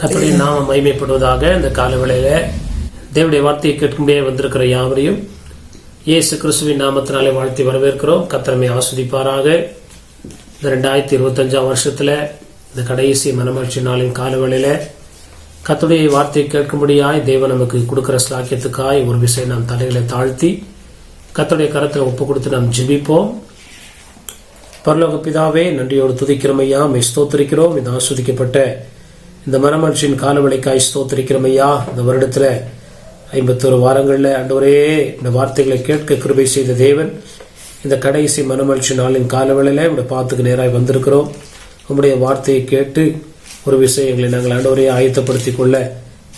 கர்த்தருடைய நாமம் மகிமைப்படுவதாக. இந்த காலவேளையில தேவனுடைய வார்த்தையை கேட்கும்படியே வந்திருக்கிற யாவரையும் இயேசு கிறிஸ்துவின் நாமத்தினாலே வாழ்த்தி வரவேற்கிறோம். கர்த்தரை ஆஸ்வதிப்பாராக. இந்த 2025 வருஷத்துல இந்த கடைசி மனமகிழ்ச்சி நாளின் காலவேளையில கர்த்தருடைய வார்த்தையை கேட்கும்படியாய் தேவன் நமக்கு கொடுக்கிற ஸ்லாக்கியத்துக்காய் ஒரு விஷயம் நாம் தலைகளை தாழ்த்தி கர்த்தருடைய கரத்தில் ஒப்பு கொடுத்து நாம் ஜெபிப்போம். பரலோக பிதாவே, நன்றியோடு துதிக்கிறோம் ஐயா, ஸ்தோத்திரிக்கிறோம். இந்த ஆஸ்வதிக்கப்பட்ட இந்த மனமகிழ்ச்சியின் காலவெளிக்காய் ஸ்தோத்திரிக்கிறோம் ஐயா. இந்த வருடத்துல 51 வாரங்கள்ல ஆண்டவரே இந்த வார்த்தைகளை கேட்க கிருபை செய்த தேவன், இந்த கடைசி மனமகிழ்ச்சி நாளின் காலவேளையில உடைய பாத்துக்கு நேராக வந்திருக்கிறோம். உங்களுடைய வார்த்தையை கேட்டு ஒரு விஷயங்களை நாங்கள் ஆண்டவரே ஆயத்தப்படுத்திக் கொள்ள,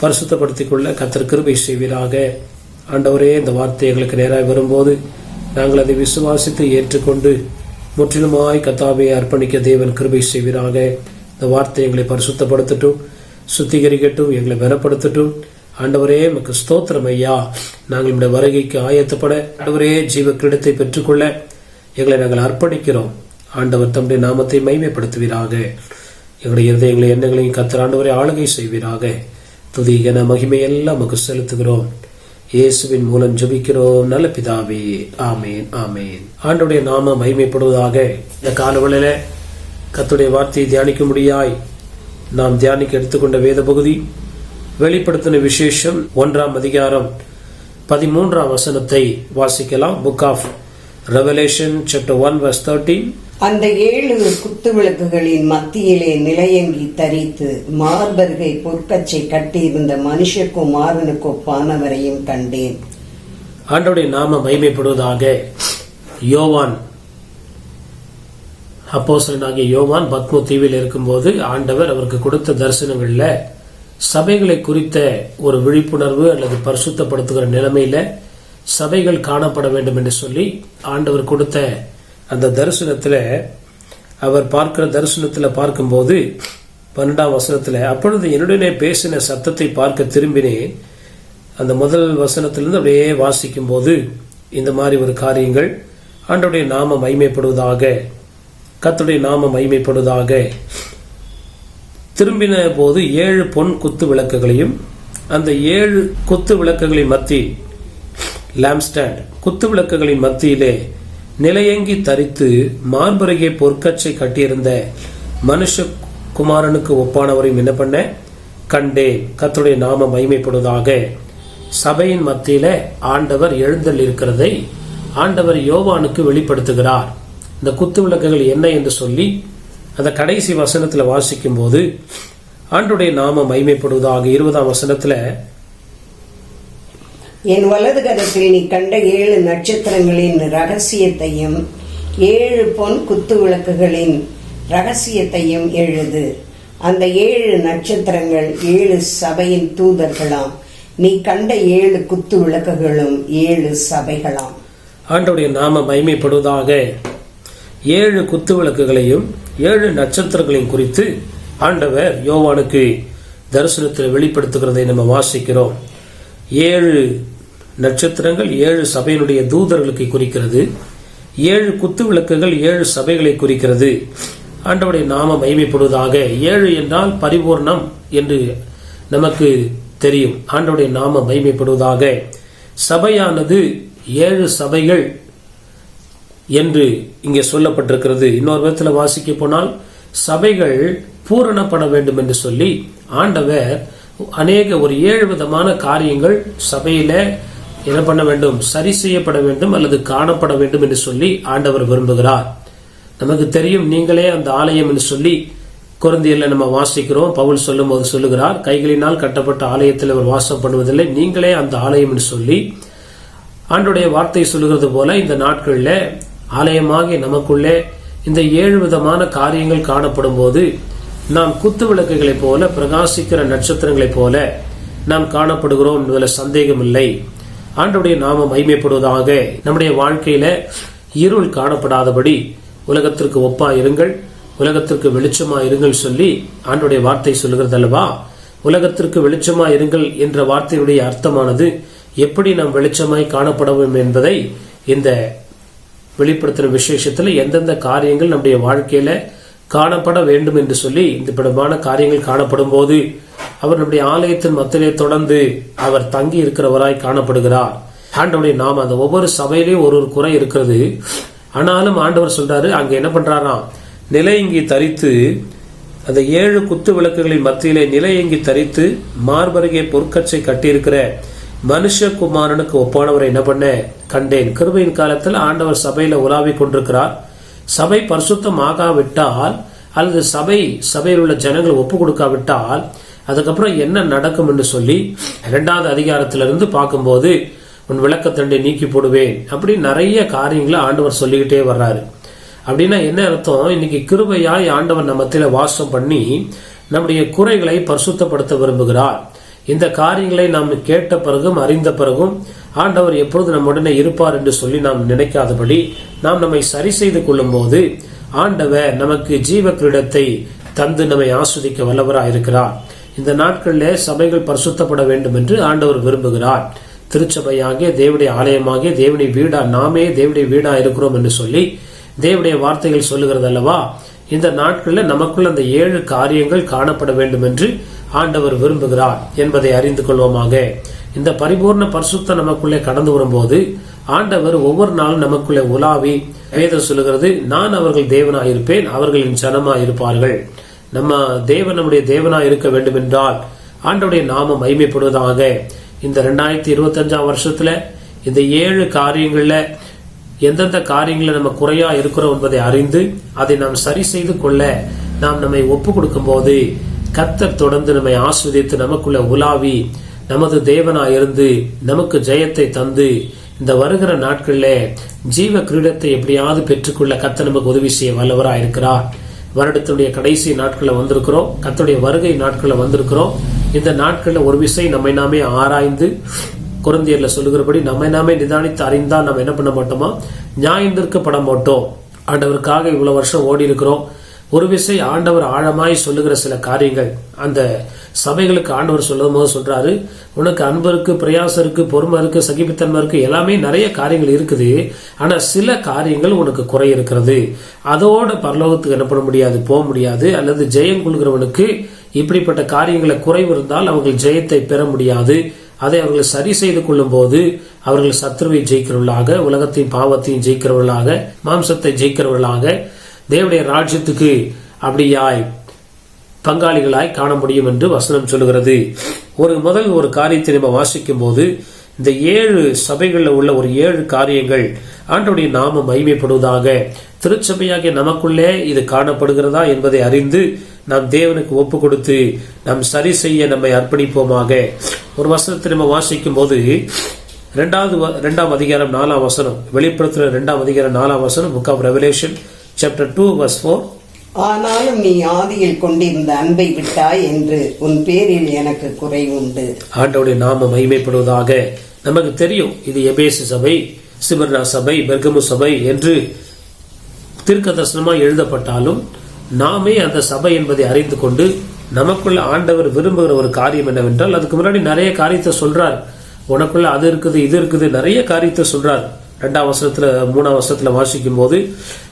பரிசுத்தப்படுத்திக் கொள்ள கர்த்தர் கிருபை செய்வீராக. ஆண்டவரே, இந்த வார்த்தை எங்களுக்கு நேராக வரும்போது நாங்கள் அதை விசுவாசித்து ஏற்றுக்கொண்டு முற்றிலுமாய் கர்த்தாவை அர்ப்பணிக்க தேவன் கிருபை செய்வீராக. இந்த வார்த்தை எங்களை பரிசுத்தப்படுத்தட்டும், சுத்திகரிக்கட்டும், எங்களை பலப்படுத்தட்டும். ஆண்டவரே, நமக்கு ஸ்தோத்திரம் ஐயா. நாங்கள் இந்த வருகைக்கு ஆயத்தப்பட ஆண்டவரே ஜீவ கிரீடத்தை பெற்றுக்கொள்ள எங்களை நாங்கள் அர்ப்பணிக்கிறோம். ஆண்டவர் தம்முடைய நாமத்தை மகிமைப்படுத்துவீராக. எங்களுடைய இருதயங்களை எண்ணங்களையும் கர்த்தர் ஆண்டவரை ஆளுகை செய்வீராக. துதி கன மகிமை எல்லாம் நமக்கு செலுத்துகிறோம். இயேசுவின் மூலம் ஜெபிக்கிறோம் நல்ல பிதாவே, ஆமேன் ஆமேன். ஆண்டவருடைய நாமம் மகிமைப்படுவதாக. இந்த காலவேளையில கர்த்தருடைய வார்த்தையை தியானிக்கும்படியாய் நாம் தியானிக்க எடுத்துக்கொண்ட வேத பகுதி வெளிப்படுத்தின விசேஷம் 1ஆம் அதிகாரம் 13ஆம் வசனத்தை வாசிக்கலாம். Book of Revelation chapter 1 verse 13. அந்த 7 குத்து விளக்குகளின் மத்தியிலே நிலையங்கி தரித்து மார்பருகை பொற்கச்சை கட்டியிருந்த மனுஷகுமாரனுக்கு ஒப்பானவரையும் கண்டேன். ஆண்டவருடைய நாமம் மகிமைப்படுவதாக. யோவான், அப்போஸ்தலனாகிய யோவான் பத்மோ தீவில் இருக்கும்போது ஆண்டவர் அவருக்கு கொடுத்த தரிசனங்கள்ல சபைகளை குறித்த ஒரு விழிப்புணர்வு அல்லது பரிசுத்தப்படுத்துகிற நிலைமையில சபைகள் காணப்பட வேண்டும் என்று சொல்லி ஆண்டவர் கொடுத்த அந்த தரிசனத்துல, அவர் பார்க்கிற தரிசனத்துல பார்க்கும்போது 12ஆம் வசனத்துல, அப்பொழுது என்னுடனே பேசின சத்தத்தை பார்க்க திரும்பினேன். அந்த முதல் வசனத்திலிருந்து அப்படியே வாசிக்கும் போது இந்த மாதிரி ஒரு காரியங்கள், ஆண்டவருடைய நாமம் மகிமைப்படுவதாக, கர்த்தருடைய நாமம் மகிமைப்படுவதாக. திரும்பின போது 7 பொன் குத்து விளக்குகளையும், அந்த 7 குத்து விளக்குகளின் மத்தியில், லாம்ப்ஸ்டாண்ட் குத்து விளக்குகளின் மத்தியிலே நிலையங்கி தரித்து மார்பருகே பொற்கச்சை கட்டியிருந்த மனுஷகுமாரனுக்கு ஒப்பானவரையும் என்ன பண்ண கண்டேன். கர்த்தருடைய நாமம் மகிமைப்படுவதாக. சபையின் மத்தியில ஆண்டவர் எழுந்தல் இருக்கிறதை ஆண்டவர் யோவானுக்கு வெளிப்படுத்துகிறார். இந்த குத்து விளக்குகள் என்ன என்று சொல்லி அந்த கடைசி வசனத்துல வாசிக்கும் போது ஆண்டவருடைய நாமம் மகிமைப்படுவதாக. 20ஆம் வசனத்துல, என் வலது கரத்தில் நீ கண்ட 7 நட்சத்திரங்களின் ரகசியத்தையும் 7 பொன் குத்து விளக்குகளின் ரகசியத்தையும் எழுது. அந்த 7 நட்சத்திரங்கள் 7 சபையின் தூதர்களாம். நீ கண்ட 7 குத்து விளக்குகளும் 7 சபைகளாம். ஆண்டவருடைய நாமம் மகிமைப்படுவதாக. 7 குத்து விளக்குகளையும் 7 நட்சத்திரங்களையும் குறித்து ஆண்டவர் யோவானுக்கு தரிசனத்தில் வெளிப்படுத்துகிறதை நம்ம வாசிக்கிறோம். 7 நட்சத்திரங்கள் 7 சபையினுடைய தூதர்களுக்கு குறிக்கிறது. 7 குத்து விளக்குகள் 7 சபைகளை குறிக்கிறது. ஆண்டவருடைய நாமம் மகிமைப்படுவதாக. 7 என்றால் பரிபூர்ணம் என்று நமக்கு தெரியும். ஆண்டவருடைய நாமம் மகிமைப்படுவதாக. சபையானது 7 சபைகள் என்று இங்கே சொல்லப்பட்டிருக்கிறது. இன்னொரு விதத்தில் வாசிக்க போனால் சபைகள் பூரணப்பட வேண்டும் என்று சொல்லி ஆண்டவர் ஒரு 7 விதமான காரியங்கள் சபையில என்ன பண்ண வேண்டும், சரி செய்யப்பட வேண்டும் அல்லது காணப்பட வேண்டும் என்று சொல்லி ஆண்டவர் விரும்புகிறார். நமக்கு தெரியும், நீங்களே அந்த ஆலயம் என்று சொல்லி கொரிந்தியர்ல நம்ம வாசிக்கிறோம். பவுல் சொல்லும் போது சொல்லுகிறார், கைகளினால் கட்டப்பட்ட ஆலயத்தில் அவர் வாசம் பண்ணுவதில்லை, நீங்களே அந்த ஆலயம் என்று சொல்லி ஆண்டுடைய வார்த்தை சொல்லுகிறது போல இந்த நாட்கள்ல ஆலயமாகிய நமக்குள்ளே இந்த 7 விதமான காரியங்கள் காணப்படும் போது நாம் குத்து விளக்குகளைப் போல, பிரகாசிக்கிற நட்சத்திரங்களைப் போல நாம் காணப்படுகிறோம் என்பதில் சந்தேகம் இல்லை. ஆண்டவருடைய நாமம் மகிமைப்படுவதாக. நம்முடைய வாழ்க்கையில இருள் காணப்படாதபடி உலகத்திற்கு ஒப்பா இருங்கள், உலகத்திற்கு வெளிச்சமா இருங்கள் சொல்லி ஆண்டவருடைய வார்த்தை சொல்லுகிறது அல்லவா. உலகத்திற்கு வெளிச்சமா இருங்கள் என்ற வார்த்தையுடைய அர்த்தமானது எப்படி நாம் வெளிச்சமாய் காணப்படும் என்பதை இந்த வெளிப்படுத்துற விசேஷத்துல எந்தெந்த காரியங்கள் நம்முடைய வாழ்க்கையில காணப்பட வேண்டும் என்று சொல்லி இந்த பிடமான காரியங்கள் காணப்படும் போது அவர் நம்முடைய ஆலயத்தின் மத்தியிலே தொடர்ந்து அவர் தங்கி இருக்கிறவராய் காணப்படுகிறார். ஆண்டவருடைய நாம அந்த ஒவ்வொரு சபையிலேயும் ஒரு குறை இருக்கிறது. ஆனாலும் ஆண்டவர் சொல்றாரு, அங்க என்ன பண்றாராம், நிலையங்கி தரித்து அந்த 7 குத்து விளக்குகளின் மத்தியிலே நிலையங்கி தரித்து மார்பருகே பொற்கச்சை கட்டியிருக்கிற மனுஷகுமாரனுக்கு ஒப்பானவரை என்ன பண்ண கண்டேன். கிருபையின் காலத்தில் ஆண்டவர் சபையில உலாவிக் கொண்டிருக்கிறார். சபை பரிசுத்தமாகாவிட்டால் அல்லது சபையில் உள்ள ஜனங்கள் ஒப்பு கொடுக்காவிட்டால் அதுக்கப்புறம் என்ன நடக்கும் என்று சொல்லி 2வது அதிகாரத்திலிருந்து பார்க்கும்போது உன் விளக்கத்தண்டை நீக்கி போடுவேன் அப்படி நிறைய காரியங்களை ஆண்டவர் சொல்லிக்கிட்டே வர்றாரு. அப்படின்னா என்ன அர்த்தம், இன்னைக்கு கிருபையாய் ஆண்டவர் நம்மத்தில வாசம் பண்ணி நம்முடைய குறைகளை பரிசுத்தப்படுத்த விரும்புகிறார். இந்த காரியங்களை நாம் கேட்ட பிறகும் அறிந்த பிறகும் ஆண்டவர் எப்பொழுது நம்முடனே இருப்பார் என்று சொல்லி நாம் நினைக்காதபடி நாம் நம்மை சரி செய்து கொள்ளும் போது ஆண்டவர் நமக்கு ஜீவ கிரீடத்தை தந்து நம்மை ஆஸ்வதிக்க வல்லவராக இருக்கிறார். இந்த நாட்களில் சபைகள் பரிசுத்தப்பட வேண்டும் என்று ஆண்டவர் விரும்புகிறார். திருச்சபையாகிய தேவனுடைய ஆலயமாகிய தேவனுடைய வீடா நாமே தேவனுடைய வீடா இருக்கிறோம் என்று சொல்லி தேவனுடைய வார்த்தைகள் சொல்லுகிறது அல்லவா. இந்த நாட்களில் நமக்குள்ள அந்த 7 காரியங்கள் காணப்பட வேண்டும் என்று ஆண்டவர் விரும்புகிறார் என்பதை அறிந்து கொள்வோமாக. இந்த பரிபூர்ண பரிசுத்தம் நமக்குள்ளே கடந்து வரும்போது ஆண்டவர் ஒவ்வொரு நாளும் நமக்குள்ளே உலாவி வேதம் சொல்லுகிறது, நான் அவர்கள் தேவனாயிருப்பேன், அவர்களின் ஜனமாய் இருப்பார்கள். நம்ம தேவன் நம்முடைய தேவனாய் இருக்க வேண்டும் என்றால் ஆண்டவருடைய நாமம் மகிமைப்படுவதாக. இந்த 2025 வருஷத்துல இந்த 7 காரியங்கள்ல எந்தெந்த காரியங்களை நம்ம குறையா இருக்கிறோம் என்பதை அறிந்து அதை நாம் சரி செய்து கொள்ள நாம் நம்மை ஒப்பு கொடுக்கும் போது கர்த்தர் தொடர்ந்து நம்மை ஆஸ்வதித்து நமக்குள்ள உலாவி நமது தேவனாயிருந்து நமக்கு ஜெயத்தை தந்து இந்த வருகிற நாட்கள்ல ஜீவ கிரீடத்தை எப்படியாவது பெற்றுக்கொள்ள கர்த்தர் நமக்கு உதவி செய்ய வல்லவராக இருக்கிறார். வருடத்துடைய கடைசி நாட்களில் வந்திருக்கிறோம், கர்த்தருடைய வருகை நாட்களில் வந்திருக்கிறோம். இந்த நாட்களில் ஒரு விஷயம் நம்மை நாமே ஆராய்ந்து, கொரிந்தியர்ல சொல்லுகிறபடி நம்மை நாமே நிதானித்து அறிந்தால் நம்ம என்ன பண்ண மாட்டோமா, நியாயந்திருக்கப்பட மாட்டோம். ஆண்டவருக்காக இவ்வளவு வருஷம் ஓடி இருக்கிறோம். ஒரு விஷயம் ஆண்டவர் ஆழமாய் சொல்லுகிற சில காரியங்கள் அந்த சபைகளுக்கு ஆண்டவர் சொல்லும் போது சொல்றாரு, உனக்கு அன்பு இருக்கு, பிரயாசம் இருக்கு, பொறுமை இருக்கு, சகிப்புத்தன்மை இருக்கு, எல்லாமே நிறைய காரியங்கள் இருக்குது. ஆனா சில காரியங்கள் உனக்கு குறை இருக்கிறது. அதோட பரலோகத்துக்கு என்ன பண்ண முடியாது, போக முடியாது. அல்லது ஜெயம் கொள்கிறவனுக்கு இப்படிப்பட்ட காரியங்களை குறைவு இருந்தால் அவர்கள் ஜெயத்தை பெற முடியாது. அதை அவர்கள் சரி செய்து கொள்ளும் போது அவர்கள் சத்துருவை ஜெயிக்கிறவர்களாக, உலகத்தையும் பாவத்தையும் ஜெயிக்கிறவர்களாக, மாம்சத்தை ஜெயிக்கிறவர்களாக, தேவனுடைய ராஜ்யத்துக்கு அப்படியாய் பங்காளிகளாய் காண முடியும் என்று வசனம் சொல்லுகிறது. ஒரு காரியத்தை நம்ம வாசிக்கும் போது இந்த 7 சபைகளில் உள்ள ஒரு 7 காரியங்கள் ஆண்டவருடைய நாமம் மகிமைப்படுவதாக. திருச்சபையாகிய நமக்குள்ளே இது காணப்படுகிறதா என்பதை அறிந்து நாம் தேவனுக்கு ஒப்பு கொடுத்து நாம் சரி செய்ய நம்மை அர்ப்பணிப்போமாக. ஒரு வசனத்தை நம்ம வாசிக்கும் போது 2ஆம் அதிகாரம் 4ஆம் வசனம், வெளிப்படுத்துற 2ஆம் அதிகாரம் 4ஆம் வசனம், book of Revelation chapter 2 verse 4. ஆனாலும் நீ ஆதியில் கொண்டிருந்த அன்பை விட்டாய் என்று உன் பேரில் எனக்கு குறை உண்டு. ஆண்டவருடைய நாம மகிமைப்படுவதாக. நமக்கு தெரியும் இது எபேசு சபை, சிமர்னா சபை, பெர்கமு சபை என்று தீர்க்கதரிசனமாய் எழுதப்பட்டாலும் நாமே அந்த சபை என்பதை அறிந்து கொண்டு நமக்குள்ள ஆண்டவர் விரும்புகிற ஒரு காரியம் என்னவென்றால், அதுக்கு முன்னாடி நிறைய காரியத்தை சொல்றார். உனக்குள்ள அது இருக்குது, இது இருக்குது, நிறைய காரியத்தை சொல்றார். 2ஆம் வசனத்துல 3ஆம் வசனத்துல வாசிக்கும் போது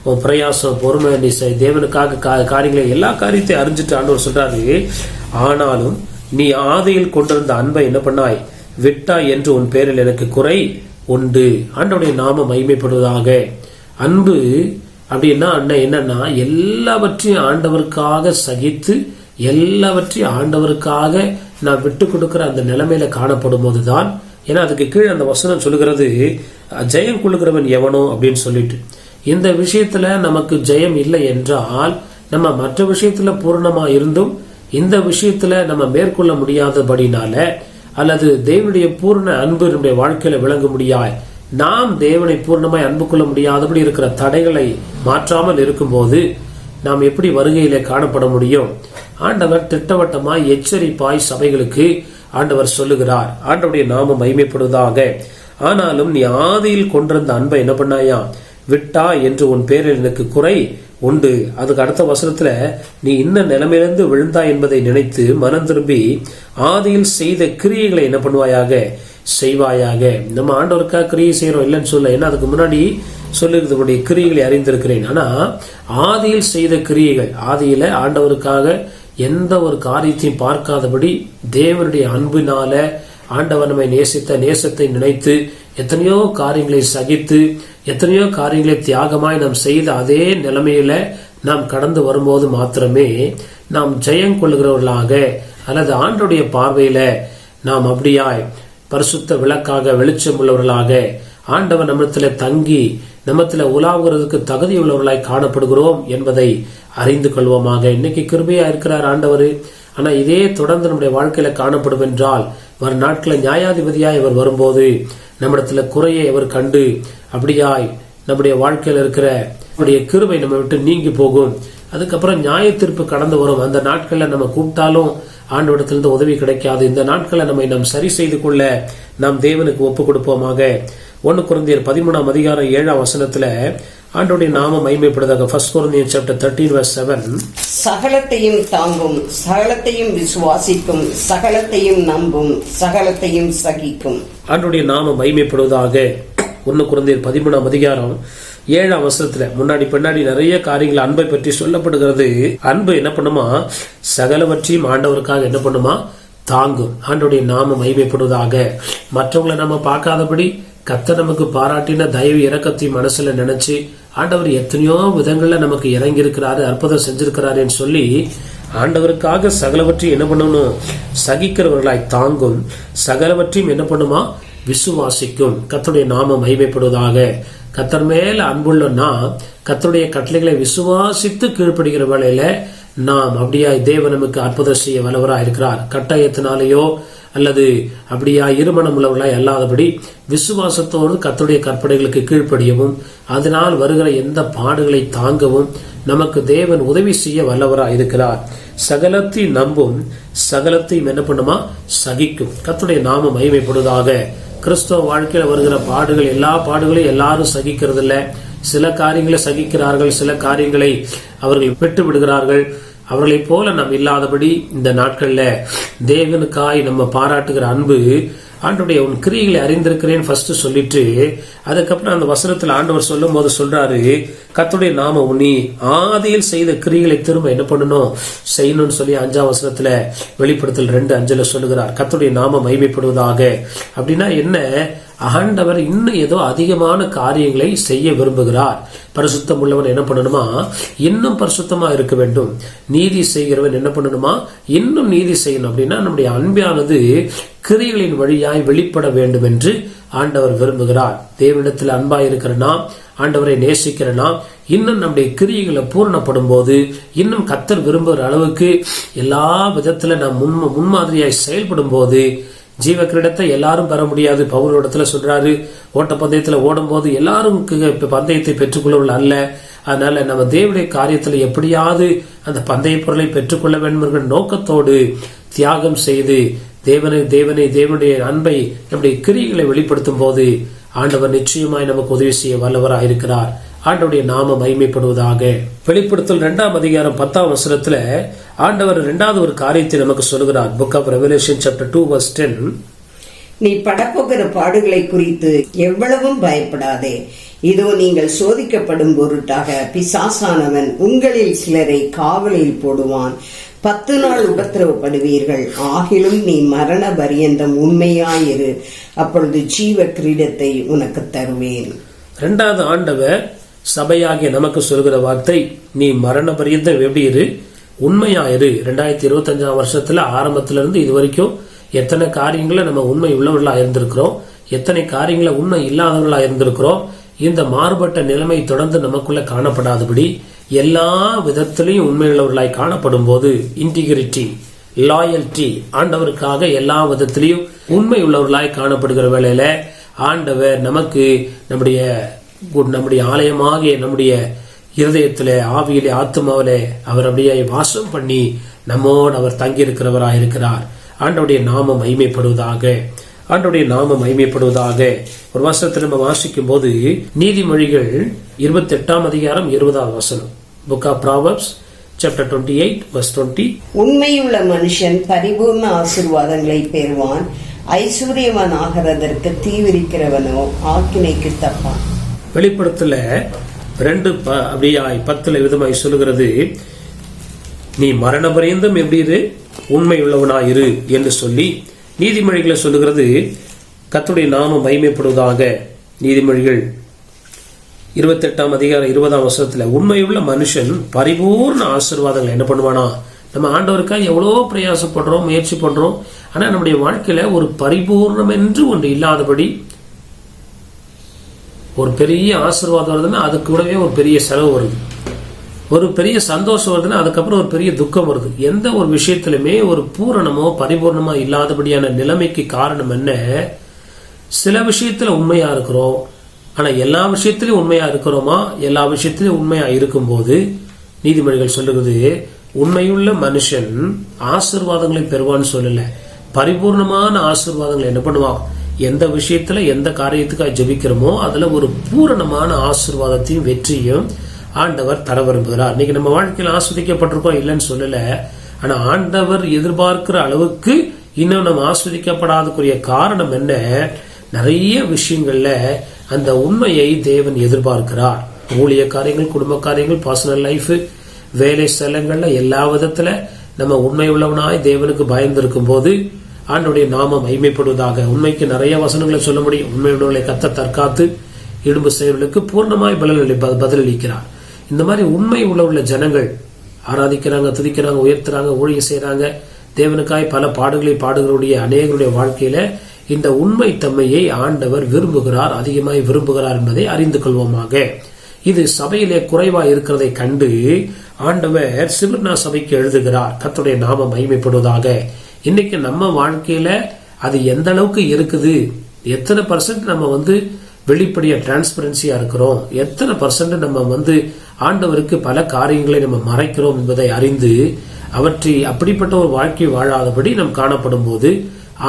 உன் பிரயாசம், பொறுமை, நீ தேவனுக்காக காரியங்களை எல்லா காரியத்தையும் அறிஞ்சிட்டு ஆண்டவர் சொல்றாரு. ஆனாலும் நீ ஆதியில் கொண்டிருந்த அன்பை என்ன பண்ணாய், விட்டாய் என்று உன் பேரில் எனக்கு குறை உண்டு. ஆண்டவருடைய நாம மகிமைப்படுவதாக. அன்பு அப்படின்னா என்னன்னா எல்லாவற்றையும் ஆண்டவருக்காக சகித்து எல்லாவற்றையும் ஆண்டவருக்காக நான் விட்டு கொடுக்கிற அந்த நிலைமையில காணப்படும் போதுதான். ஏன்னா அதுக்கு கீழே அந்த வசனம் சொல்லுகிறது, ஜெயம் கொள்ளுகிறவன் எவனோ அப்படின்னு சொல்லிட்டு. இந்த விஷயத்துல நமக்கு ஜெயம் இல்லை என்றால் நம்ம மற்ற விஷயத்துல பூர்ணமா இருந்தும் இந்த விஷயத்துல நம்ம மேற்கொள்ள முடியாதபடினால அல்லது தேவனுடைய பூர்ண அன்பு நம்முடைய வாழ்க்கையில விளங்க முடியாது, நாம் தேவனை பூர்ணமாய் அன்பு கொள்ள முடியாதபடி இருக்கிற தடைகளை மாற்றாமல் இருக்கும்போது நாம் எப்படி வருகையிலே காணப்பட முடியும்? ஆண்டவர் திட்டவட்டமாய் எச்சரிப்பாய் சபைகளுக்கு ஆண்டவர் சொல்லுகிறார். ஆண்டவருடைய நாமம் மகிமைப்படுவதாக. ஆனாலும் நீ ஆதியில் கொண்டிருந்த அன்பை என்ன பண்ணாயா, விட்டா என்று உன் பேரில் எனக்கு குறை உண்டு. அதுக்கு அடுத்த வசனத்துல நீ இன்ன நிலைமையிலிருந்து விழுந்தா என்பதை நினைத்து மனம் திரும்பி ஆதியில் செய்த கிரியைகளை என்ன பண்ணுவாயாக, செய்வாயாக. நம்ம ஆண்டவருக்காக கிரியை செய்யறோம் இல்லைன்னு சொல்ல. ஏன்னா அதுக்கு முன்னாடி சொல்லுகிறதுடைய கிரியைகளை அறிந்திருக்கிறேன். ஆனா ஆதியில் செய்த கிரியைகள், ஆதியில ஆண்டவருக்காக எந்த ஒரு காரியத்தையும் பார்க்காதபடி தேவனுடைய அன்பினால ஆண்டவர் நம்மை நேசித்த நேசத்தை நினைத்து எத்தனையோ காரியங்களை சகித்து எத்தனையோ காரியங்களை தியாகமாய் நாம் செய்த அதே நிலைமையில நாம் கடந்து வரும்போது மாத்திரமே நாம் ஜெயம் கொள்ளுகிறவர்களாக அல்லது ஆண்டவருடைய பார்வையில நாம் அப்படியாய் பரிசுத்த விளக்காக வெளிச்சம் உள்ளவர்களாக ஆண்டவர் நம்மிடத்துல தங்கி நம்மத்துல உலாவுகிறதுக்கு தகுதி உள்ளவர்களாய் காணப்படுகிறோம் என்பதை அறிந்து கொள்வோமாக. இன்னைக்கு கிருபையா இருக்கிறார் ஆண்டவர். ஆனா இதே தொடர்ந்து நம்முடைய வாழ்க்கையில காணப்படும் என்றால் வரும் நாட்களில் நியாயாதிபதியாய் இவர் வரும்போது நம்மிடத்துல குறையை அவர் கண்டு அப்படியாய் நம்முடைய வாழ்க்கையில இருக்கிற நம்முடைய கிருபை நம்ம விட்டு நீங்கி போகும். அதுக்கப்புறம் நியாய தீர்ப்பு கடந்து வரும். அந்த நாட்கள்ல நம்ம கூப்பிட்டாலும் ஆண்டவரிடத்திலிருந்து உதவி கிடைக்காது. இந்த நாட்களை நாம் சரி செய்து கொள்ள நாம் தேவனுக்கு ஒப்பு கொடுப்போமாக. 1 கொரிந்தியர் 13ஆம் அதிகாரம் 7ஆம் வசனத்துல ஆண்டவருடைய நாமம் மகிமைப்படுவதாக. 1 Corinthians chapter 13 verse 7. சகலத்தையும் தாங்கும், சகலத்தையும் விசுவாசிக்கும், சகலத்தையும் நம்பும், சகலத்தையும் சகிக்கும். ஆண்டவருடைய நாமம் மகிமைப்படுவதாக. 1 கொரிந்தியர் 13ஆம் அதிகாரம் 7ஆம் வசனத்துல முன்னாடி பின்னாடி நிறைய காரியங்கள் அன்பை பற்றி சொல்லப்படுகிறது. அன்பு என்ன பண்ணுமா? சகலவற்றையும் ஆண்டவருக்காக என்ன பண்ணுமா? தாங்கும். ஆண்டவருடைய நாமம் மகிமைப்படுவதாக. மற்றவங்களை நம்ம பார்க்காதபடி கர்த்தர் நமக்கு பாராட்டின தயவு இரக்கத்தையும் மனசுல நினைச்சு ஆண்டவர் எத்தனையோ விதங்கள்ல நமக்கு இறங்கி இருக்கிறாரு, அற்புதம் செஞ்சிருக்கிறாருன்னு சொல்லி ஆண்டவருக்காக சகலவற்றையும் என்ன பண்ணணும்? சகிக்கிறவர்களாய் தாங்கும், சகலவற்றையும் என்ன பண்ணுமா? விசுவாசிக்கும். கர்த்தருடைய நாமம் மகிமைப்படுவதாக. கர்த்தர் மேல அன்புள்ளனா கர்த்தருடைய கட்டளைகளை விசுவாசித்து கீழ்ப்படுகிற வேளையில நாம் அப்படியா தேவன் நமக்கு அற்புதம் செய்ய வல்லவராய் இருக்கிறார். கட்டாயத்தினாலேயோ அல்லது அப்படியா இருமணம் உள்ளவர்களாய் அல்லாதபடி விசுவாசத்தோடு கர்த்தருடைய கற்பனைகளுக்கு கீழ்ப்படியவும் அதனால் வருகிற எந்த பாடுகளை தாங்கவும் நமக்கு தேவன் உதவி செய்ய வல்லவராய் இருக்கிறார். சகலத்தையும் நம்பும், சகலத்தையும் என்ன பண்ணுமா? சகிக்கும். கர்த்தருடைய நாமம் மகிமைப்படுவதாக. கிறிஸ்தவ வாழ்க்கையில வருகிற பாடுகள், எல்லா பாடுகளையும் எல்லாரும் சகிக்கிறது இல்ல. சில காரியங்களை சகிக்கிறார்கள், சில காரியங்களை அவர்கள் விட்டு விடுகிறார்கள். அவர்களை போல நாம் இல்லாதபடி இந்த நாட்கள்ல தேவனுக்காய் நம்ம பாராட்டுகிற அன்பு ஆண்டவருடைய உன் கிரியைகளை அறிந்திருக்கிறேன் ஃபர்ஸ்ட் சொல்லிட்டு அதுக்கப்புறம் அந்த வசனத்துல ஆண்டவர் சொல்லும் போது சொல்றாரு, கர்த்தருடைய நாம உன்னி ஆதியில் செய்த கிரியைகளை திரும்ப என்ன பண்ணணும்? செய்யணும்னு சொல்லி 5ஆம் வசனத்துல வெளிப்படுத்தல் 2:5 சொல்லுகிறார். கர்த்தருடைய நாம மகிமைப்படுவதாக. அப்படின்னா என்ன? ஆண்டவர் இன்னும் ஏதோ அதிகமான காரியங்களை செய்ய விரும்புகிறார். பரிசுத்தம் உள்ளவன் என்ன பண்ணணுமா? இன்னும் பரிசுத்தமா இருக்க வேண்டும். நீதி செய்கிறவன் என்ன பண்ணணுமா? இன்னும் நீதி செய்யணும். அப்படின்னா நம்முடைய அன்பானது கிரியைகளின் வழியாய் வெளிப்பட வேண்டும் என்று ஆண்டவர் விரும்புகிறார். தேவனிடத்தில் அன்பாய் இருக்கிற நாம், ஆண்டவரை நேசிக்கிற நாம், இன்னும் நம்முடைய கிரியைகளை பூரணப்படும் போது இன்னும் கர்த்தர் விரும்புகிற அளவுக்கு எல்லா விதத்துல நாம் முன்மாதிரியாய் செயல்படும் போது ஜீவ கிரீடத்தை எல்லாரும் பெற முடியாது. பவுலிடத்துல சொல்றாரு, ஓட்ட பந்தயத்துல ஓடும் போது எல்லாரும் பந்தயத்தை பெற்றுக்கொள்ளவர்கள் அல்ல. அதனால நம்ம தேவனுடைய காரியத்துல எப்படியாவது அந்த பந்தய பொருளை பெற்றுக்கொள்ள வேண்டும் என்கிற நோக்கத்தோடு தியாகம் செய்து தேவனுடைய அன்பை நம்முடைய கிரியைகளை வெளிப்படுத்தும் போது ஆண்டவர் நிச்சயமாய் நமக்கு உதவி செய்ய வல்லவராக இருக்கிறார். ஆண்டவருடைய நாம மகிமைப்படுவதாக. வெளிப்படுத்தல் 2ஆம் அதிகாரம் 10ஆம் வசனத்துல ஆண்டவர் 2வது ஒரு காரியத்தை நமக்கு சொல்லுகிறார். Book of Revelation chapter 2 verse 10. நீ படப்போகிற பாடுகளை குறித்து எவ்வளவும் பயப்படாதே. இதோ நீங்கள் சோதிக்கப்படும் பொருட்டாக பிசாசானவன் உங்களில் சிலரை காவலில் போடுவான். 10 நாள் உபத்திரவப்படுவீர்கள். ஆகிலும் நீ மரண பரியந்தம் உண்மையாயிரு, அப்பொழுது ஜீவ கிரீடத்தை உனக்கு தருவேன். 2வது ஆண்டவர் சபையாகிய நமக்கு சொல்கிற வார்த்தை, நீ மரண பரியந்தம் எப்படி இரு? உண்மையாயிரு. 2025ஆம் வருஷத்துல ஆரம்பத்திலிருந்து இது வரைக்கும் எத்தனை காரியங்களை நம்ம உண்மை உள்ளவர்களா இருந்திருக்கிறோம், எத்தனை காரியங்களை உண்மை இல்லாதவர்களா இருந்திருக்கிறோம். இந்த மாறுபட்ட நிலைமை தொடர்ந்து நமக்குள்ள காணப்படாதபடி எல்லா விதத்திலையும் உண்மையுள்ளவர்களாய் காணப்படும் போது இன்டிகிரிட்டி, லாயல்டி, ஆண்டவருக்காக எல்லா விதத்திலையும் உண்மை உள்ளவர்களாய் காணப்படுகிற வேளையில ஆண்டவர் நமக்கு நம்முடைய ஆலயமாகிய நம்முடைய இருதயத்திலே, ஆவியிலே, ஆத்மாவிலே அவர் அப்படியே வாசம் பண்ணி நம்மோடு அவர் தங்கி இருக்கிறவராக இருக்கிறார். ஆண்டவருடைய நாமம் மகிமைப்படுவதாக. ஆண்டவருடைய நாமம் மகிமைப்படுவதாக. ஒரு வசனத்தை நம்ம வாசிக்கும் போது நீதிமொழிகள் 28ஆம் அதிகாரம் 20ஆம் வசனம். Book of Proverbs chapter 28 verse 20. உண்மையுள்ள மனுஷன் பரிபூர்ண ஆசீர்வாதங்களை பெறுவான். ஐஸ்வர்யவான் ஆகிறதற்கு தீவிரிக்கிறவனோ ஆக்கினைக்கு தப்பான். வெளிப்படுத்தல 2:10 விதமாய் சொல்லுகிறது, நீ மரண பரியந்தம் எப்படி இரு, உண்மை உள்ளவனாயிரு என்று சொல்லி, நீதிமொழிகளை சொல்லுகிறது கர்த்தருடைய நாமம் மகிமைப்படுவதாக. நீதிமொழிகள் 28ஆம் அதிகாரம் 20ஆம் வசனத்துல, உண்மையுள்ள மனுஷன் பரிபூர்ண ஆசீர்வாதங்களை என்ன பண்ணுவானா? நம்ம ஆண்டவருக்காக எவ்வளோ பிரயாசப்படுறோம், முயற்சி பண்றோம். ஆனா நம்முடைய வாழ்க்கையில ஒரு பரிபூர்ணம் என்று ஒன்று இல்லாதபடி ஒரு பெரிய ஆசீர்வாதம் வருதுன்னா அதுக்கு கூடவே ஒரு பெரிய செலவு வருது. ஒரு பெரிய சந்தோஷம் வருதுன்னா அதுக்கப்புறம் ஒரு பெரிய துக்கம் வருது. எந்த ஒரு விஷயத்திலுமே ஒரு பூரணமோ பரிபூர்ணமோ இல்லாதபடியான நிலைமைக்கு காரணம் என்ன? சில விஷயத்துல உண்மையா இருக்கிறோம், ஆனா எல்லா விஷயத்திலும் உண்மையா இருக்கிறோமா? எல்லா விஷயத்திலும் உண்மையா இருக்கும்போது நீதிமொழிகள் சொல்லுகிறது, உண்மையுள்ள மனுஷன் ஆசீர்வாதங்களை பெறுவான்னு சொல்லல, பரிபூர்ணமான ஆசீர்வாதங்களை என்ன பண்ணுவான்? எந்த விஷயத்துல எந்த காரியத்துக்காக ஜெபிக்கிறோமோ அதுல ஒரு பூரணமான ஆசீர்வாதத்தையும் வெற்றியும் ஆண்டவர் தர விரும்புகிறார். இன்னைக்கு நம்ம வாழ்க்கையில் ஆஸ்வதிக்கப்பட்டிருக்கோம் இல்லைன்னு சொல்லல, ஆனா ஆண்டவர் எதிர்பார்க்கிற அளவுக்கு இன்னும் நம்ம ஆஸ்வதிக்கப்படாதக்குரிய காரணம் என்ன? நிறைய விஷயங்கள்ல அந்த உண்மையை தேவன் எதிர்பார்க்கிறார். ஊழிய காரியங்கள், குடும்ப காரியங்கள், பர்சனல் லைஃப், வேலை ஸ்தலங்கள்ல எல்லா விதத்துல நம்ம உண்மை உள்ளவனாய் தேவனுக்கு பயந்து இருக்கும் போது ஆண்டவருடைய நாமம் மகிமைப்படுவதாக. உண்மைக்கு நிறைய வசனங்களை சொல்ல முடியும். உண்மை உள்ளவர்களை கர்த்தர் தற்காத்து இடும்பு செயல்களுக்கு பூர்ணமாய் பதிலளிக்கிறார். இந்த மாதிரி உண்மை உள்ள ஜனங்கள் ஆராதிக்கிறாங்க, துதிக்கிறாங்க, உயர்த்துறாங்க, ஊழியம் செய்யறாங்க, தேவனுக்காய் பல பாடுகளை பாடுகளுடைய அநேகருடைய வாழ்க்கையில இந்த உண்மை தன்மையை ஆண்டவர் விரும்புகிறார், அதிகமாய் விரும்புகிறார் என்பதை அறிந்து கொள்வோமாக. இது சபையிலே குறைவா இருக்கிறதை கண்டு ஆண்டவர் சிமிர்னா சபைக்கு எழுதுகிறார், கர்த்தருடைய நாமம் மகிமைப்படுவதாக. இன்னைக்கு நம்ம வாழ்க்கையில அது எந்த அளவுக்கு இருக்குது, எத்தனை % நம்ம வெளிப்படையா டிரான்ஸ்பரன்சியா இருக்கிறோம், எத்தனை % நம்ம ஆண்டவருக்கு பல காரியங்களை நம்ம மறைக்கிறோம் என்பதை அறிந்து அவற்றை அப்படிப்பட்ட ஒரு வாழ்க்கை வாழாதபடி நாம் காணப்படும் போது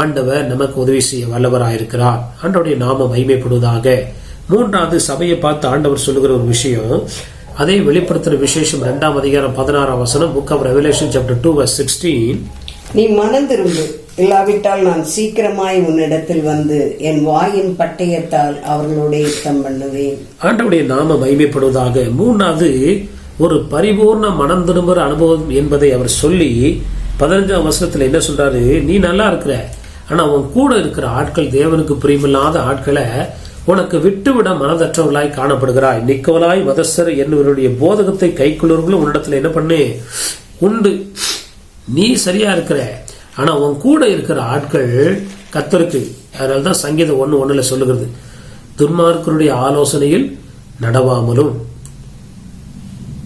ஆண்டவர் நமக்கு உதவி செய்ய வல்லவராயிருக்கிறார். ஆண்டவருடைய நாமம் மகிமைப்படுவதாக. மூன்றாவது, சபையை பார்த்து ஆண்டவர் சொல்லுகிற ஒரு விஷயம், அதை வெளிப்படுத்துற விசேஷம் 2ஆம் அதிகாரம் 16ஆம் வசனம், புக் ஆஃப் ரெவலேஷன் சாப்டர் 2:16. நீ மனம் திரும்பு, இல்லாவிட்டால் நான் சீக்கிரமாய் உன்னிடத்தில் வந்து என் வாயின் பட்டயத்தால் அவர்களோட யுத்தம் பண்ணுவேன். ஆண்டவருடைய நாம மகிமைப்படுவதாக. மூணாவது, ஒரு பரிபூர்ண மனம் திரும்புற அனுபவம் என்பதை அவர் சொல்லி 15ஆம் வசனத்துல என்ன சொல்றாரு? நீ நல்லா இருக்கிற, ஆனா உன் கூட இருக்கிற ஆட்கள் தேவனுக்கு பிரியமில்லாத ஆட்களை உனக்கு விட்டுவிட மனதற்றவர்களாய் காணப்படுகிறாய். நிக்கோலாய் மதஸ்தர் என்னவருடைய போதகத்தை கைக்குள்ளவர்களும் உன்னிடத்துல என்ன பண்ணு உண்டு. நீ சரியா இருக்கிற, ஆனா உன் கூட இருக்கிற ஆட்கள் கர்த்தருக்கு. அதனாலதான் சங்கீதம் 1:1 சொல்லுகிறது, துன்மார்க்கருடைய ஆலோசனையில் நடவாமலும்.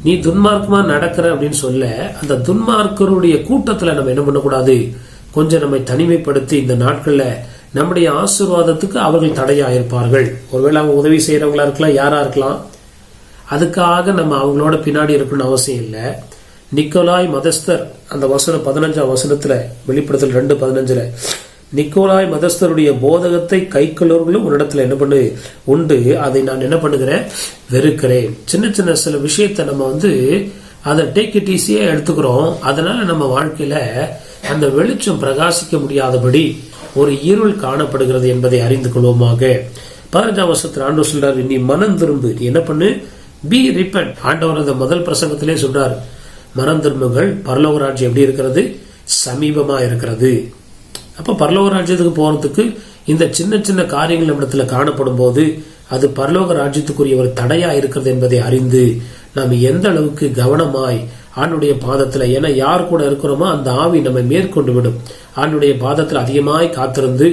நீ துன்மார்க்கமா நடக்கிற அப்படின்னு சொல்ல, அந்த துன்மார்க்கருடைய கூட்டத்துல நம்ம என்ன பண்ணக்கூடாது, கொஞ்சம் நம்மை தனிமைப்படுத்தி இந்த நாட்கள்ல நம்முடைய ஆசீர்வாதத்துக்கு அவர்கள் தடையா இருப்பார்கள். ஒருவேளை அவங்க உதவி செய்யறவங்களா இருக்கலாம், யாரா இருக்கலாம், அதுக்காக நம்ம அவங்களோட பின்னாடி இருக்கணும்னு அவசியம் இல்லை. நிக்கோலாய் மதஸ்தர், அந்த வசனம் 15ஆம் வசனத்துல, வெளிப்படுத்தல் 2:15, நிக்கோலாய் மதஸ்தருடைய போதகத்தை கைக்கொள்ளவர்களும் ஒரு இடத்துல என்ன பண்ணு உண்டு, அதை நான் என்ன பண்ணுகிறேன், வெறுக்கிறேன். சின்ன சின்ன சில விஷயத்த நம்ம அதை டேக் இட் ஈஸியா எடுத்துக்கிறோம். அதனால நம்ம வாழ்க்கையில அந்த வெளிச்சம் பிரகாசிக்க முடியாதபடி ஒரு இருள் காணப்படுகிறது என்பதை அறிந்து கொள்வோமாக. 15ஆம் வசனத்தில் ஆண்டவர் சொல்றாரு, நீ மனம் திரும்பு, நீ என்ன பண்ணு, பி ரிப்பன்ட். ஆண்டவர் அந்த முதல் பிரசங்கத்திலே சொல்றாரு, மனம் திரும்புங்கள், பரலோக ராஜ்யம் எப்படி இருக்கிறது, சமீபமா இருக்கிறது. அப்ப பரலோக ராஜ்யத்துக்கு போறதுக்கு இந்த சின்ன சின்ன காரியங்கள் நம்மிடத்துல காணப்படும் போது அது பரலோக ராஜ்யத்துக்குரிய ஒரு தடையா இருக்கிறது என்பதை அறிந்து நாம் எந்த அளவுக்கு கவனமாய் ஆண்டுடைய பாதத்துல, ஏன்னா யார் கூட இருக்கிறோமோ அந்த ஆவி நம்மை மேற்கொண்டு விடும். ஆண்டுடைய பாதத்துல அதிகமாய் காத்திருந்து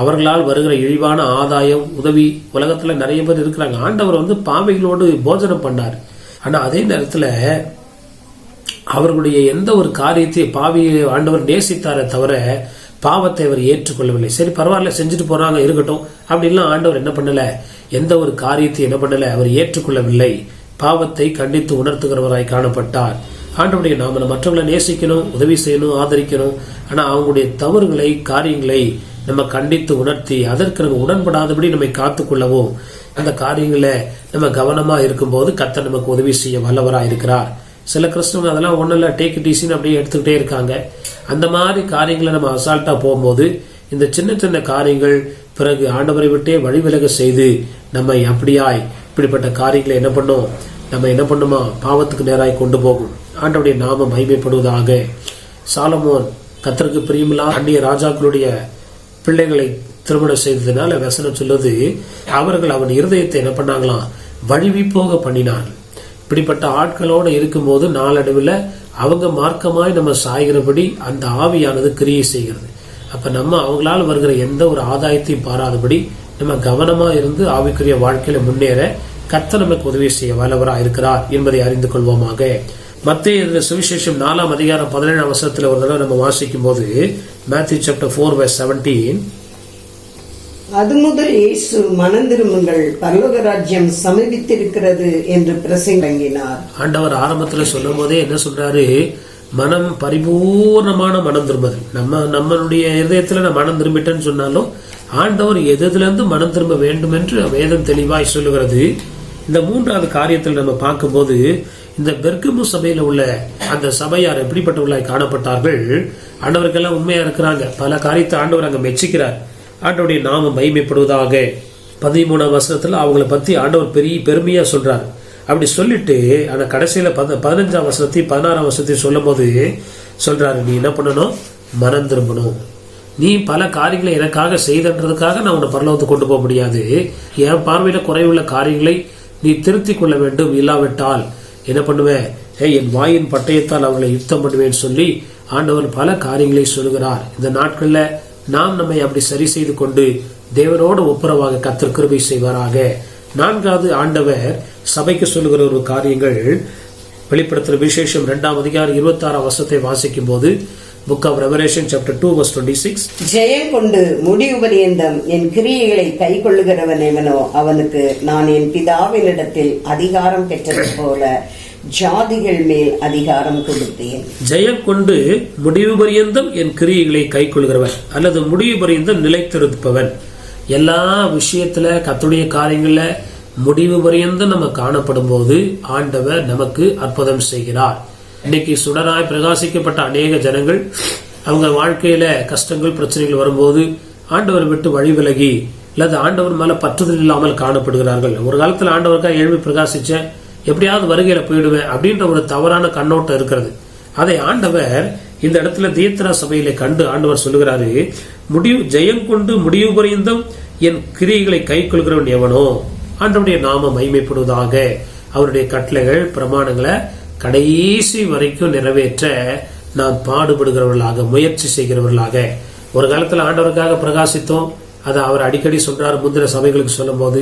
அவர்களால் வருகிற இழிவான ஆதாயம், உதவி, உலகத்துல நிறைய பேர் இருக்கிறாங்க. ஆண்டவர் பாவிகளோடு போஜனம் பண்ணார். ஆனா அதே நேரத்துல அவர்களுடைய எந்த ஒரு காரியத்தை பாவியை ஆண்டவர் நேசித்தாரே தவிர பாவத்தை அவர் ஏற்றுக்கொள்ளவில்லை. சரி பரவாயில்ல, செஞ்சுட்டு போறாங்க, இருக்கட்டும் அப்படின்லாம் ஆண்டவர் என்ன பண்ணல, எந்த ஒரு காரியத்தை என்ன பண்ணல, அவர் ஏற்றுக்கொள்ளவில்லை. பாவத்தை கண்டித்து உணர்த்துகிறவராய் காணப்பட்டார். ஆண்டவருடைய நாம மற்றவங்களை நேசிக்கணும், உதவி செய்யணும், ஆதரிக்கணும். ஆனா அவங்களுடைய தவறுகளை, காரியங்களை நம்ம கண்டித்து உணர்த்தி அதற்கு நம்ம உடன்படாதபடி நம்மை காத்துக்கொள்ளவும், அந்த காரியங்களை நம்ம கவனமா இருக்கும்போது கர்த்தர் நமக்கு உதவி செய்ய வல்லவரா இருக்கிறார். சில கிறிஸ்தவங்க அதெல்லாம் ஒன்றும் இல்லை, டேக் இட் ஈஸின்னு அப்படியே எடுத்துக்கிட்டே இருக்காங்க. அந்த மாதிரி காரியங்களை நம்ம அசால்ட்டா போகும்போது இந்த சின்ன சின்ன காரியங்கள் பிறகு ஆண்டவரை விட்டே வழிவிலக செய்து நம்மை அப்படியாய் இப்படிப்பட்ட காரியங்களை என்ன பண்ணும், நம்ம என்ன பண்ணுமா, பாவத்துக்கு நேராய் கொண்டு போகும். ஆண்டவருடைய நாமம் மகிமைப்படுவதாக. சாலமோன் கர்த்தருக்கு பிரியமில்லாத அந்நிய ராஜாக்களுடைய பிள்ளைகளை திருமணம் செய்ததுனால வசனம் சொல்லுது, அவர்கள் அவன் இருதயத்தை என்ன பண்ணாங்களாம், வழுவி போக பண்ணினார்கள். இப்படிப்பட்ட ஆட்களோடு இருக்கும்போது நாளடைவில் அவங்க மார்க்கமாய் நம்ம சாய்கிறபடி அந்த ஆவியானது கிரியை செய்கிறது. அப்ப நம்ம அவங்களால வருகிற எந்த ஒரு ஆதாயத்தையும் பாராதபடி நம்ம கவனமா இருந்து ஆவிக்குரிய வாழ்க்கையில முன்னேற கர்த்தர் நமக்கு உதவி செய்ய வல்லவராக இருக்கிறார் என்பதை அறிந்து கொள்வோமாக. மத்தேயு சுவிசேஷம் 4ஆம் அதிகாரம் 17ஆம் வசனத்துல ஒரு தடவை நம்ம வாசிக்கும் போது, Matthew chapter 4:17, அது முதல் இயேசு மனம் திரும்புங்கள், பரலோக ராஜ்யம் சமீபித்திருக்கிறது என்று பிரசங்கினார். ஆண்டவர் ஆரம்பத்துல சொல்லும் போதே என்ன சொல்றாரு, மனம் பரிபூர்ணமான மனம் திரும்புதல். நம்மளுடைய இதயத்துல நான் மனம் திரும்பிட்டேன்னு சொன்னாலும் ஆண்டவர் எதுல இருந்து மனம் திரும்ப வேண்டும் என்று வேதம் தெளிவாய் சொல்லுகிறது. இந்த 3வது காரியத்தில் நம்ம பார்க்கும்போது, இந்த பெர்கமு சபையில உள்ள அந்த சபையார் எப்படிப்பட்டவர்களாய் காணப்பட்டார்கள். ஆண்டவருக்கெல்லாம் உண்மையா இருக்கிறாங்க. பல காரியத்தை ஆண்டவர் அங்க மெச்சிக்கிறார். ஆண்டவருடைய நாமம் மகிமைப்படுவதாக. 13ஆம் வசனத்துல அவங்களை பத்தி ஆண்டவர் பெரிய பெருமையா சொல்றாரு. அப்படி சொல்லிட்டு ஆனா கடைசியில 15ஆம் வசனத்தையும் 16ஆம் வசனத்தையும் சொல்லும் போது சொல்றாரு, நீ என்ன பண்ணணும், மனம் திரும்பணும். நீ பல காரியங்களை எனக்காக செய்தன்றதுக்காக நான் உன்னை பரலோகத்துக்கு கொண்டு போக முடியாது. என் பார்வையில குறைவுள்ள காரியங்களை நீ திருத்திக் கொள்ள வேண்டும். இல்லாவிட்டால் என்ன பண்ணுவேன், என் வாயின் பட்டயத்தால் அவங்களை யுத்தம் பண்ணுவேன்னு சொல்லி ஆண்டவர் பல காரியங்களை சொல்லுகிறார். இந்த நாட்கள்ல நாம் நம்மை அப்படி சரி செய்து கொண்டு தேவனோடு ஒப்புரவாக கர்த்தர் கிருபை செய்வாராக. 4வது ஆண்டவர் சபைக்கு சொல்லுகிற ஒரு காரியங்கள், வெளிப்படுத்துகிற விசேஷம் 2ஆம் அதிகாரம் 26ஆம் வசனத்தை வாசிக்கும் போது, புக் ஆஃப் ரெவலேஷன் சாப்டர் 2:26, ஜெயம் கொண்டு முடிவு பரியந்தம் என் கிரியைகளை கை கொள்ளுகிறவன் எவனோ அவனுக்கு நான் என் பிதாவினிடத்தில் அதிகாரம் பெற்றது போல ஜாதிகள் மேல் அதிகாரம் கொடுத்தேன். ஜெயம் கொண்டு முடிவு பரியந்தம் என் கிரியைகளை கை கொள்கிறவன் அல்லது முடிவு பரியந்தம் நிலைத்திருப்பவன். எல்லா விஷயத்துல கர்த்தருடைய காரியங்கள்ல முடிவு பரியந்தம் நம்ம காணப்படும் போது ஆண்டவர் நமக்கு அற்புதம் செய்கிறார். இன்னைக்கு சுடராய் பிரகாசிக்கப்பட்ட அநேக ஜனங்கள் அவங்க வாழ்க்கையில கஷ்டங்கள் பிரச்சனைகள் வரும்போது ஆண்டவர் விட்டு வழி விலகி அல்லது ஆண்டவர் மேல பற்றுதல் இல்லாமல் காணப்படுகிறார்கள். ஒரு காலத்துல ஆண்டவருக்காக எழுப்பி பிரகாசிச்சேன், எப்படியாவது வருகையில போயிடுவேன் அப்படின்ற ஒரு தவறான கண்ணோட்டம் இருக்கிறது. அதை ஆண்டவர் இந்த இடத்துல தியத்ரா சபையில கண்டு ஆண்டவர் சொல்லுகிறாரு, ஜெயம் கொண்டு முடிவு பரியந்தம் என் கிரியைகளை கை கொள்கிறவன் எவனோ ஆண்டவருடைய நாமம் மகிமைப்படுவதாக. அவருடைய கட்டளைகள் பிரமாணங்களை கடைசி வரைக்கும் நிறைவேற்ற நாம் பாடுபடுகிறவர்களாக முயற்சி செய்கிறவர்களாக. ஒரு காலத்துல ஆண்டவருக்காக பிரகாசித்தோம். அதை அவர் அடிக்கடி சொல்றாரு முந்தின சபைகளுக்கு சொல்லும் போது,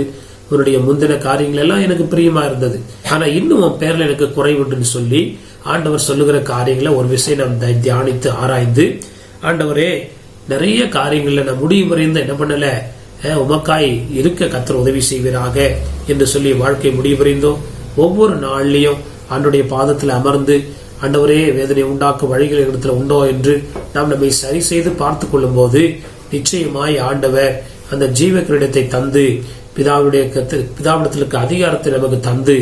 உன்னுடைய முந்தின காரியங்கள் எல்லாம் எனக்கு பிரியமா இருந்தது, ஆனா இன்னும் உன் பேர்ல எனக்கு குறைவுண்டுன்னு சொல்லி ஆண்டவர் சொல்லுகிற காரியங்களை ஒரு விஷயம் நாம் தியானித்து ஆராய்ந்து, ஆண்டவரே நிறைய காரியங்கள்ல நான் முடிவு வரைந்து என்ன பண்ணல, உமக்காய் இருக்க கர்த்தர் உதவி செய்வீராக என்று சொல்லி வாழ்க்கை முடிவு வரைந்தோம். ஒவ்வொரு நாள்லயும் ஆண்டவருடைய பாதத்தில் அமர்ந்து, ஆண்டவரே வேதனை உண்டாக்கும் வழிகள் இடத்துல உண்டோ என்று நாம் நம்மை சரி செய்து பார்த்து கொள்ளும் போது நிச்சயமாய் ஆண்டவர் அந்த ஜீவ கிரீடத்தை தந்து பிதாவிடத்திற்கு அதிகாரத்தை நமக்கு தந்து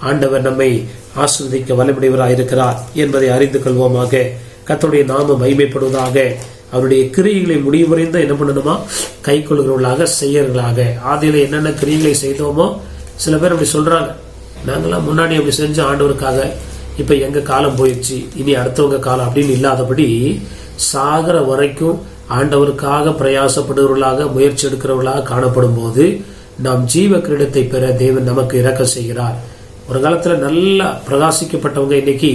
ஆண்டவர் நம்மை ஆசீர்வதிக்க வல்லமையுடையவராய் இருக்கிறார் என்பதை அறிந்து கொள்வோமாக. கர்த்தருடைய நாமம் மகிமைப்படுவதாக. அவருடைய கிரியைகளை முடிவடைந்த என்ன பண்ணணுமா, கை கொள்கிறவர்களாக செய்யறவர்களாக. ஆதியில என்னென்ன கிரியைகளை செய்தோமோ சில பேர் அப்படி சொல்றாங்க, நாங்கெல்லாம் முன்னாடி அப்படி செஞ்ச ஆண்டவருக்காக, இப்ப எங்க காலம் போயிடுச்சு, இனி அடுத்தவங்க காலம் அப்படின்னு இல்லாதபடி சாகர வரைக்கும் ஆண்டவருக்காக பிரயாசப்படுகிறவர்களாக முயற்சி எடுக்கிறவர்களாக காணப்படும் போது நாம் ஜீவ கிரீடத்தை பெற தேவன் நமக்கு இரக்கம் செய்கிறார். ஒரு காலத்துல நல்லா பிரகாசிக்கப்பட்டவங்க இன்னைக்கு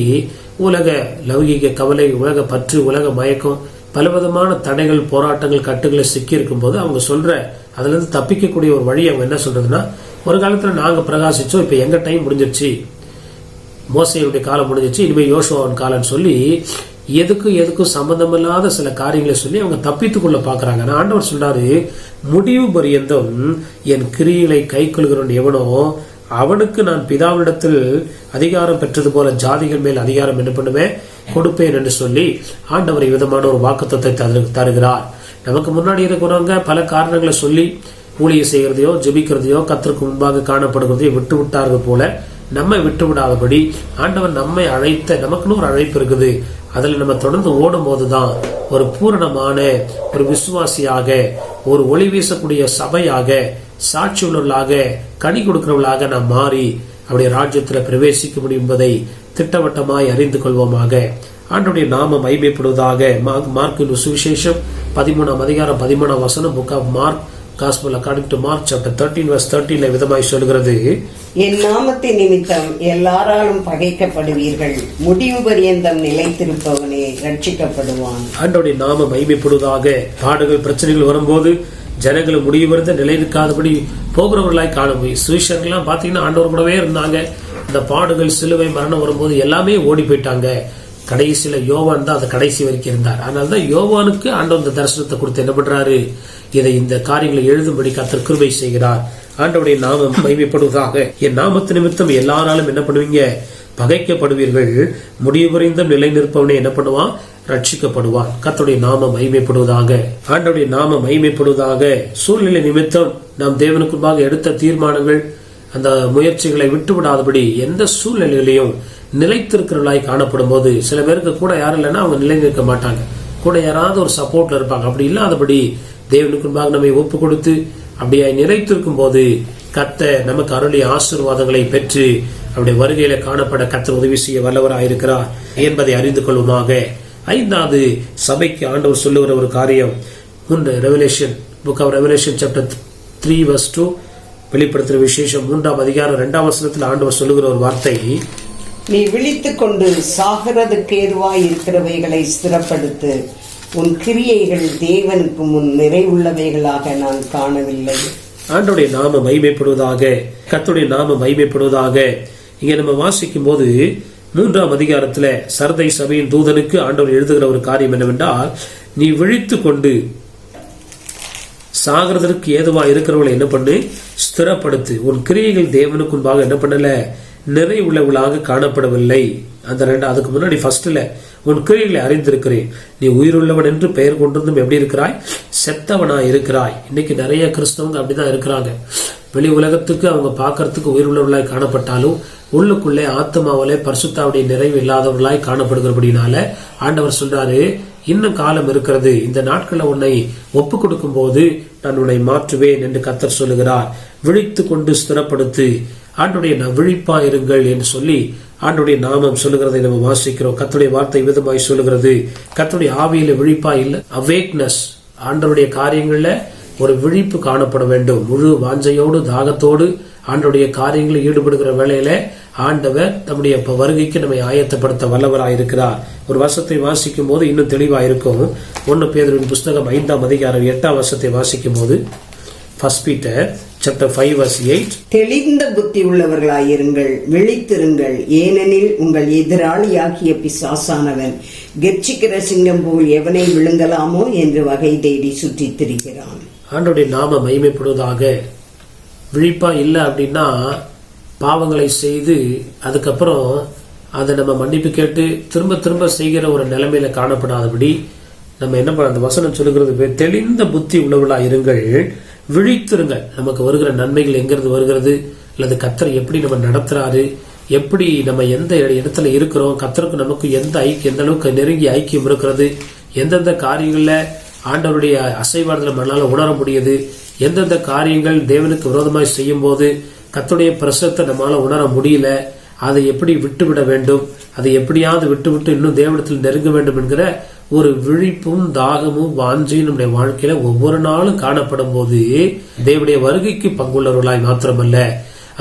உலக லௌகிக கவலை, உலக பற்று, உலக மயக்கம், பலவிதமான தடைகள், போராட்டங்கள், கட்டுகளை சிக்கி இருக்கும் போது அவங்க சொல்ற அதுல இருந்து தப்பிக்கக்கூடிய ஒரு வழி அவங்க என்ன சொல்றதுன்னா, ஒரு காலத்துல நாங்க பிரகாசிச்சோம், இப்ப எங்க டைம் முடிஞ்சிருச்சு, மோசேயுடைய காலம் முடிஞ்சிருச்சு, இனிமே யோசுவாவின் காலம்னு சொல்லி எதுக்கும் சம்பந்தமில்லாத சில காரியங்களை சொல்லி அவங்க தப்பித்துக் கொள்ள பாக்குறாங்க. நான் ஆண்டவர் சொல்றாரு, முடிவு பரியந்தம் என் கிரியைகளை கை கொள்கிறவன் எவனோ அவனுக்கு நான் பிதாவிடத்தில் அதிகாரம் பெற்றது போல ஜாதிகள் மேல் அதிகாரம் என்ன பண்ணுவேன், கொடுப்பேன் என்று சொல்லி ஆண்டவர் விதமான ஒரு வாக்குத்தத்தை தருகிறார். நமக்கு முன்னாடி இருக்கிறவங்க பல காரணங்களை சொல்லி ஊழியம் செய்கிறதையோ ஜெபிக்கிறதையோ கர்த்தருக்கு முன்பாக காணப்படுகிறதையோ விட்டு விட்டார்கள் போல நம்மை விட்டு விடாதபடி ஆண்டவர் நம்மை அழைத்த, நமக்குன்னு ஒரு அழைப்பு இருக்குது, அதுல நம்ம தொடர்ந்து ஓடும் போதுதான் ஒரு பூரணமான ஒரு விசுவாசியாக, ஒரு ஒளி வீசக்கூடிய சபையாக, சாட்சி உள்ளவர்களாக, கனி கொடுக்கிறவர்களாக நாம் மாறி அவருடைய ராஜ்யத்தில் பிரவேசிக்க முடியும் என்பதை திட்டவட்டமாய் அறிந்து கொள்வோமாக. ஆண்டவருடைய நாமம் மகிமைப்படுவதாக. மார்க்கின் சுவிசேஷம் 13ஆம் அதிகாரம் 13ஆம் வசனம், book of Mark, Gospel according to Mark chapter 13 verse 13 விதமாய் சொல்கிறது, என் நாமத்தின் நிமித்தம் எல்லாராலும் பகைக்கப்படுவீர்கள், முடிவு பரியந்தம் நிலைத்திருப்பவனே ரட்சிக்கப்படுவான். ஆண்டவருடைய நாமம் மகிமைப்படுவதாக. பாடுகள் பிரச்சனைகள் வரும்போது ஜனங்களை முடிவுறுத்த நிலைநிற்காதபடி போகிறவர்களாய் காணும். சுவிசேஷர்கள்லாம் பாத்தீங்கன்னா ஆண்டவர் கூடவே இருந்தாங்க. இந்த பாடுகள், சிலுவை, மரணம் வரும்போது எல்லாமே ஓடி போயிட்டாங்க. கடைசியில யோவான் தான் அந்த கடைசி வரைக்கும் இருந்தார். அதனாலதான் யோவானுக்கு ஆண்டவர் இந்த தரிசனத்தை கொடுத்து என்ன பண்றாரு, இதை இந்த காரியங்களை எழுதும்படி கர்த்தர் கிருபை செய்கிறார். ஆண்டவருடைய நாமம் மகிமைப்படுவதாக. என் நாமத்து நிமித்தம் எல்லாராலும் என்ன பண்ணுவீங்க, பகைக்கப்படுவீர்கள், முடிவு புரிந்த நிலை நிற்பவனே என்ன பண்ணுவான், ரட்சிக்கப்படுவான். கர்த்தருடைய நாமம் மகிமைப்படுவதாக. ஆண்டவருடைய நாமம் மகிமைப்படுவதாக. சூழ்நிலை நிமித்தம் நாம் தேவனுக்குள்ளாக எடுத்த தீர்மானங்கள், அந்த முயற்சிகளை விட்டுவிடாதபடி எந்த சூழ்நிலையிலையும் நிலைத்திருக்கிறவர்களாய் காணப்படும் போது, சில பேருக்கு கூட யாரும் இல்லைன்னா அவங்க நிலை நிற்க மாட்டாங்க, கூட யாராவது ஒரு சப்போர்ட்ல இருப்பாங்க. அப்படி இல்லாதபடி தேவனுக்குள்ளாக நம்மை ஒப்பு கொடுத்து அப்படியே நிலைத்திருக்கும் போது கர்த்தர் நமக்கு அருளிய ஆசீர்வாதங்களை பெற்று அவருடைய வருகையில காணப்பட கர்த்தர் உதவி செய்ய வல்லவராயிருக்கிறார் என்பதை அறிந்து கொள்வோமாக. 5வது சபைக்கு ஆண்டவர் சொல்லுகிற ஒரு காரியம், Revelation, book of Revelation chapter 3 verse 2, வெளிப்படுத்துகிற விசேஷம் 3ஆம் அதிகாரம் 2ஆம் வசனத்தில் ஆண்டவர் சொல்லுகிற ஒரு வார்த்தை, நீ விழித்துக் கொண்டு சாகிறதுக்கு ஏதுவாய் இருக்கிறவைகளை ஸ்திரப்படுத்து, உன் கிரியைகள் தேவனுக்கு முன் நிறைவுள்ளவைகளாக நான் காணவில்லை. ஆண்டவருடைய நாமம் மகிமைப்படுவதாக. கர்த்தருடைய நாமம் மகிமைப்படுவதாக. இங்க நம்ம வாசிக்கும் போது 3ஆம் அதிகாரத்துல சர்தை சபையின் தூதனுக்கு ஆண்டவர் எழுதுகிற ஒரு காரியம் என்னவென்றால், நீ விழித்துக் கொண்டு சாகிறதற்கு ஏதுவா இருக்கிறவங்களை என்ன பண்ணு, ஸ்திரப்படுத்து, உன் கிரியைகள் தேவனுக்கு முன்பாக என்ன பண்ணல, நிறைவுள்ளவளாக காணப்படவில்லை. அதுக்கு முன்னாடி ஃபர்ஸ்ட்ல, உன் கிரியைகளை அறிந்திருக்கிறேன், நீ உயிருள்ளவன் என்று பெயர் கொண்டிருந்தும் எப்படி இருக்கிறாய், செத்தவனாய் இருக்கிறாய். இன்னைக்கு நிறைய கிறிஸ்தவங்க அப்படிதான் இருக்கிறாங்க. வெளி உலகத்துக்கு அவங்க பார்க்கறதுக்கு உயிருள்ளவர்களாய் காணப்பட்டாலும் உள்ளுக்குள்ளே ஆத்மாவிலே பரிசுத்தாவுடைய நிறைவு இல்லாதவர்களாய் காணப்படுகிறபடினால ஆண்டவர் சொல்றாரு, இன்னும் காலம் இருக்கிறது, இந்த நாட்களை உன்னை ஒப்பு கொடுக்கும் போது நான் உன்னை மாற்றுவேன் என்று கர்த்தர் சொல்லுகிறார். விழித்து கொண்டு ஸ்திரப்படுத்து, ஆண்டுடைய விழிப்பா இருங்கள் என்று சொல்லி ஆண்டுடைய நாமம் சொல்லுகிறதை நம்ம வாசிக்கிறோம். கர்த்தருடைய வார்த்தை விதமாய் சொல்லுகிறது, கர்த்தருடைய ஆவியில விழிப்பா இல்ல, அவேக்னஸ், ஆண்டவருடைய காரியங்கள்ல ஒரு விழிப்பு காணப்பட வேண்டும். முழு வாஞ்சையோடு தாகத்தோடு ஆண்டவருடைய காரியங்களில் ஈடுபடுகிற வேளையில ஆண்டவர் நம்முடைய வருகைக்கு நம்மை ஆயத்தப்படுத்த வல்லவராயிருக்கிறார். ஒரு வசனத்தை வாசிக்கும் போது இன்னும் தெளிவா இருக்கும். 1 பேதுருவின் புஸ்தகம் 5ஆம் அதிகாரம் 8ஆம் வசனத்தை வாசிக்கும் போது, 1 Peter chapter 5 verse 8, தெளிந்த புத்தி உள்ளவர்களாயிருங்கள், விழித்திருங்கள், ஏனெனில் உங்கள் எதிராளியாகிய பிசாசானவன் கெர்ச்சிக்கிற சிங்கம் போல் எவனை விழுங்கலாமோ என்று வகை தேடி சுற்றித் திரிகிறான். ஆண்டவருடைய நாம மகிமைப்படுவதாக. விழிப்பா இல்லை அப்படின்னா பாவங்களை செய்து அதுக்கப்புறம் அதை நம்ம மன்னிப்பு கேட்டு திரும்ப திரும்ப செய்கிற ஒரு நிலைமையில காணப்படாதபடி நம்ம என்ன பண்ண, அந்த வசனம் சொல்லுகிறது, தெளிந்த புத்தி உள்ளவர்களா இருங்கள், விழித்திருங்கள். நமக்கு வருகிற நன்மைகள் எங்கிருந்து வருகிறது, அல்லது கர்த்தர் எப்படி நம்ம நடத்துறாரு, எப்படி நம்ம எந்த இடத்துல இருக்கிறோம், கர்த்தருக்கு நமக்கு எந்த அளவுக்கு நெருங்கிய ஐக்கியம் இருக்கிறது, எந்தெந்த காரியங்கள்ல ஆண்டவருடைய அசைவாடுதலை நம்மளால உணர முடியுது, எந்தெந்த காரியங்கள் தேவனுக்கு விரோதமாய் செய்யும் போது கர்த்தருடைய பிரசத்தை நம்மளால உணர முடியல, அதை எப்படி விட்டுவிட வேண்டும், அதை எப்படியாவது விட்டு இன்னும் தேவனிடத்தில் நெருங்க வேண்டும் என்கிற ஒரு விழிப்பும் தாகமும் வாஞ்சையும் நம்முடைய வாழ்க்கையில ஒவ்வொரு நாளும் காணப்படும் போது தேவனுடைய வருகைக்கு பங்குள்ளவர்களாய் மாத்திரமல்ல,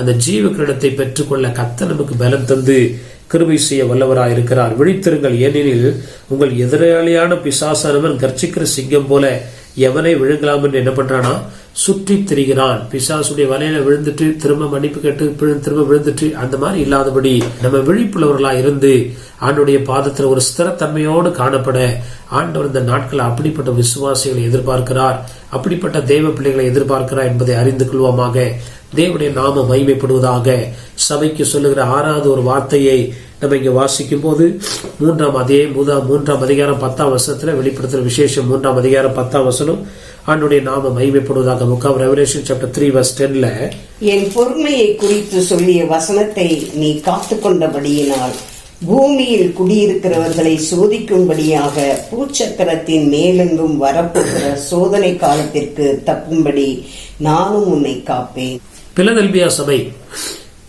அந்த ஜீவ கிரீடத்தை பெற்றுக்கொள்ள கர்த்தர் நமக்கு பலம் தந்து கிருபை செய்ய வல்லவராய் இருக்கிறார். விழித்திருங்கள், ஏனெனில் உங்கள் எதிராளியான பிசாசானவன் கர்ச்சிக்கிற சிங்கம் போல எவனை விழுங்கலாம் என்று என்ன பண்றானா, சுற்றி திரிகிறான். பிசாசுடைய வலையில விழுந்துட்டு திரும்ப மன்னிப்பு கேட்டு திரும்ப விழுந்துட்டு அந்த மாதிரி இல்லாதபடி நம்ம விழிப்புள்ளவர்களா இருந்து ஆண்டவருடைய பாதத்தில் ஒரு ஸ்திரத்தன்மையோடு காணப்பட ஆண்டவர் இந்த நாட்கள் அப்படிப்பட்ட விசுவாசிகளை எதிர்பார்க்கிறார், அப்படிப்பட்ட தெய்வ பிள்ளைகளை எதிர்பார்க்கிறார் என்பதை அறிந்து கொள்வோமாக. தேவனுடைய நாம மகிமைப்படுவதாக. சபைக்கு சொல்லுகிற 6வது ஒரு வார்த்தையை நம்ம இங்க வாசிக்கும் போது 3ஆம் அதிகாரம் 10ஆம் வசனத்துல வெளிப்படுத்துற விசேஷம் 3ஆம் அதிகாரம் 10ஆம் வசனம், ஆண்டுடைய நாம மகிமைப்படுவதாக. Book of Revelation chapter 3 verse 10ல, என் பொறுமையை குறித்து சொல்லிய வசனத்தை நீ காத்து கொண்டபடியினால் பூமியில் குடியிருக்கிறவர்களை சோதிக்கும்படியாக பூச்சக்கரத்தின் மேலெங்கும் வரப்போகிற சோதனை காலத்திற்கு தப்பும்படி நானும் உன்னை காப்பேன். பிலதெல்பியா சபை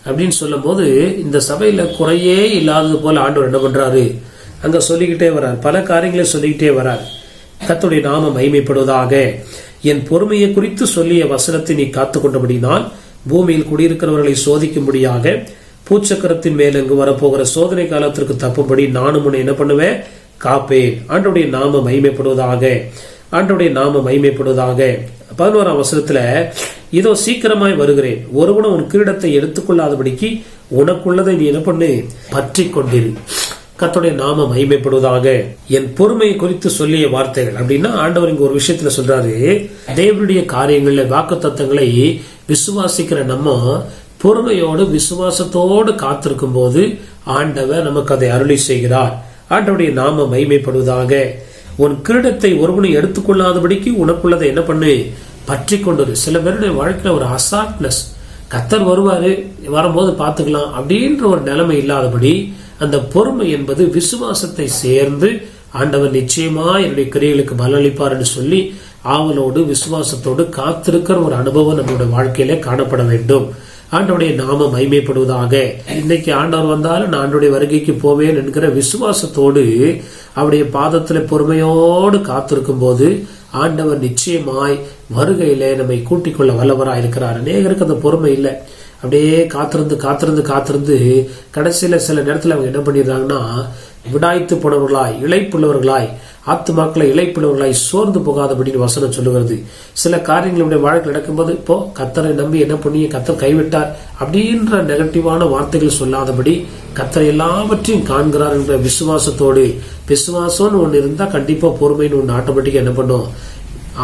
அப்படின்னு சொல்லும் போது இந்த சபையில குறையே இல்லாதது போல ஆண்டவர் என்ன பண்றாரு, அங்க சொல்லிக்கிட்டே வர்றார், பல காரியங்களை சொல்லிக்கிட்டே வர்றார். கர்த்தருடைய நாமம் மகிமைப்படுவதாக. என் பொறுமையை குறித்து சொல்லிய வசனத்தை நீ காத்து கொண்டபடினால் பூமியில் குடியிருக்கிறவர்களை சோதிக்கும்படியாக பூச்சக்கரத்தின் மேலெங்கு வரப்போகிற சோதனை காலத்திற்கு தப்பும்படி நானும் உன்னை என்ன பண்ணுவேன், காப்பேன். ஆண்டவருடைய நாமம் மகிமைப்படுவதாக. ஆண்டவருடைய நாமம் மகிமைப்படுவதாக. 11ஆம் வசனத்துல, இதோ சீக்கிரமாய் வருகிறேன், ஒருவனும் உன் கிரீடத்தை எடுத்துக்கொள்ளாதபடிக்கு உனக்குள்ளதை நீ என்ன பண்ணு, பற்றி கொண்டிரு. கர்த்தருடைய நாமம் மகிமைப்படுவதாக. என் பொறுமையை குறித்து சொல்லிய வார்த்தைகள் அப்படின்னா ஆண்டவர் இங்க ஒரு விஷயத்துல சொல்றாரு, தேவனுடைய காரியங்கள்ல வாக்குத்தத்தங்களை விசுவாசிக்கிற நம்ம பொறுமையோடு விசுவாசத்தோடு காத்திருக்கும் போது ஆண்டவர் நமக்கு அதை அருளி செய்கிறார். ஆண்டவருடைய நாமம் மகிமைப்படுவதாக. உன் கிரீடத்தை ஒருவனை எடுத்துக்கொள்ளாதபடிக்கு உனக்குள்ளதை என்ன பண்ணு, பற்றி கொண்டு. சில பேருடைய வாழ்க்கையில ஒரு அசால்ட்னஸ், கர்த்தர் வருவாரு, வரும்போது பார்த்துக்கலாம் அப்படின்ற ஒரு நிலைமை இல்லாதபடி அந்த பொறுமை என்பது விசுவாசத்தை சேர்ந்து ஆண்டவர் நிச்சயமா என்னுடைய கிரியைகளுக்கு பலனளிப்பார் என்று சொல்லி ஆவலோடு விசுவாசத்தோடு காத்திருக்கிற ஒரு அனுபவம் நம்மளுடைய வாழ்க்கையிலே காணப்பட வேண்டும். ஆண்டவருடைய நாமம் மகிமைப்படுவதாக. இன்னைக்கு ஆண்டவர் வந்தாலும் நான் ஆண்டவருடைய வருகைக்கு போவேன் என்கிற விசுவாசத்தோடு அவருடைய பாதத்துல பொறுமையோடு காத்திருக்கும் போது ஆண்டவர் நிச்சயமாய் வருகையிலே நம்மை கூட்டிக் கொள்ள வல்லவராய் இருக்கிறார். அநேகருக்கு அந்த பொறுமை இல்லை. அப்படியே காத்திருந்து காத்திருந்து காத்திருந்து கடைசியில சில நேரத்தில் அவங்க என்ன பண்ணிடுறாங்கன்னா, விடாய்த்து போனவர்களாய், இளைப்புள்ளவர்களாய், ஆத்துமாக்களை இளைப்புள்ளவர்களாய் சோர்ந்து போகாதபடின்னு வசனம் சொல்லுகிறது. சில காரியங்களுடைய வாழ்க்கை நடக்கும்போது இப்போ கர்த்தரை நம்பி என்ன பண்ணி கர்த்தர் கைவிட்டார் அப்படின்ற நெகட்டிவான வார்த்தைகள் சொல்லாதபடி கர்த்தர் எல்லாவற்றையும் காண்கிறார் என்ற விசுவாசத்தோடு, விசுவாசம்னு ஒன்று இருந்தா கண்டிப்பா பொறுமைன்னு ஒன்று ஆட்டோமேட்டிக்கா என்ன பண்ணும்.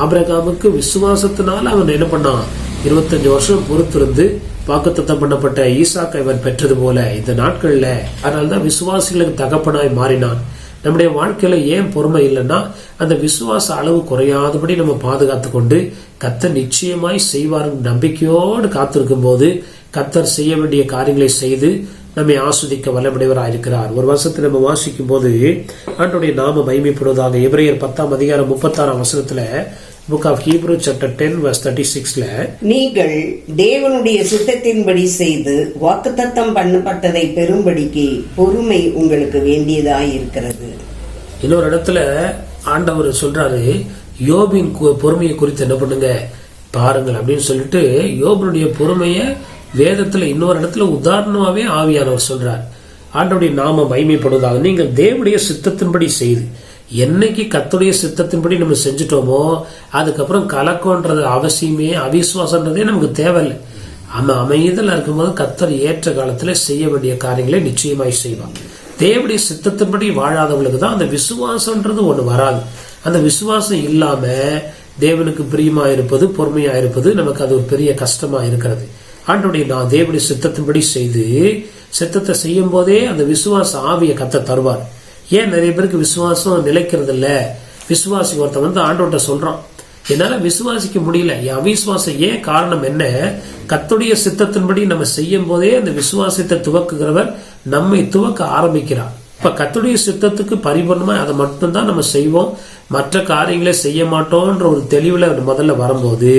ஆபிரகாமுக்கு விசுவாசத்தினால அவன் என்ன பண்ணான், 25 வருஷம் பொறுத்திருந்து வாக்குத்தத்தம் பண்ணப்பட்ட ஈசாக்கை அவன் பெற்றது போல இந்த நாட்கள்ல அதனால்தான் விசுவாசிகளுக்கு தகப்பனாய் மாறினான். நம்முடைய வாழ்க்கையில ஏன் பொறுமை இல்லைன்னா அந்த விசுவாச அளவு குறையாதபடி நம்ம பாதுகாத்து கொண்டு கர்த்தர் நிச்சயமாய் செய்வார் நம்பிக்கையோடு காத்திருக்கும் போது கர்த்தர் செய்ய வேண்டிய காரியங்களை செய்து நம்மை ஆஸ்வதிக்க வல்லமுடையவராக இருக்கிறார். ஒரு வருஷத்தை நம்ம வாசிக்கும் போது ஆண்டவருடைய நாம மகிமைப்படுவதாக. எபிரேயர் 10ஆம் அதிகாரம் 36ஆம் வசனத்துல Book of Hebrews chapter 10 verse 36ல, நீங்கள் தேவனுடைய சித்தத்தின்படி செய்து வாக்குத்தத்தம் பண்ணப்பட்டதை பெறும்படிக்கு பொறுமை உங்களுக்கு வேண்டியதாய் இருக்கிறது. இன்னொரு இடத்துல ஆண்டவர் சொல்றாரு, யோபின் பொறுமையை குறித்து என்ன பண்ணுங்க பாருங்கள் அப்படின்னு சொல்லிட்டு யோபனுடைய பொறுமைய வேதத்துல இன்னொரு இடத்துல உதாரணமாவே ஆவியானவர் சொல்றார். ஆண்டவருடைய நாமம் மகிமைப்படுவதாக. நீங்கள் தேவனுடைய சித்தத்தின்படி செய்து, என்னைக்கு கர்த்தருடைய சித்தத்தின்படி நம்ம செஞ்சுட்டோமோ அதுக்கப்புறம் கலக்கம்ன்றது அவசியமே, அவிசுவாசம்ன்றதே நமக்கு தேவையில்லை. அமைதல் இருக்கும்போது கர்த்தர் ஏற்ற காலத்துல செய்ய வேண்டிய காரியங்களை நிச்சயமாய் செய்வான். தேவனுடைய சித்தத்தின்படி வாழாதவங்களுக்கு தான் அந்த விசுவாசம்ன்றது ஒண்ணு வராது. அந்த விசுவாசம் இல்லாம தேவனுக்கு பிரியமா இருப்பது, பொறுமையா இருப்பது நமக்கு அது ஒரு பெரிய கஷ்டமா இருக்கிறது. ஆண்டவருடைய நான் தேவனுடைய சித்தத்தின்படி செய்து சித்தத்தை செய்யும் போதே அந்த விசுவாச ஆவியை கர்த்தர் தருவார். ஏன் நிறைய பேருக்கு விசுவாசம் நிலைக்கிறது இல்ல? விசுவாசி ஒருத்தன் ஆண்டவர்கிட்ட சொல்றான், என்னால விசுவாசிக்க முடியல, என் அவிசுவாசம் ஏன், காரணம் என்ன? கர்த்தருடைய சித்தத்தின்படி நம்ம செய்யும் போதே அந்த விசுவாசத்தை துவக்குகிறவர் நம்மை துவக்க ஆரம்பிக்கிறார். இப்ப கர்த்தருடைய சித்தத்துக்கு பரிபூர்ணமா அதை மட்டும்தான் நம்ம செய்வோம், மற்ற காரியங்களை செய்ய மாட்டோம்ன்ற ஒரு தெளிவுல முதல்ல வரும்போது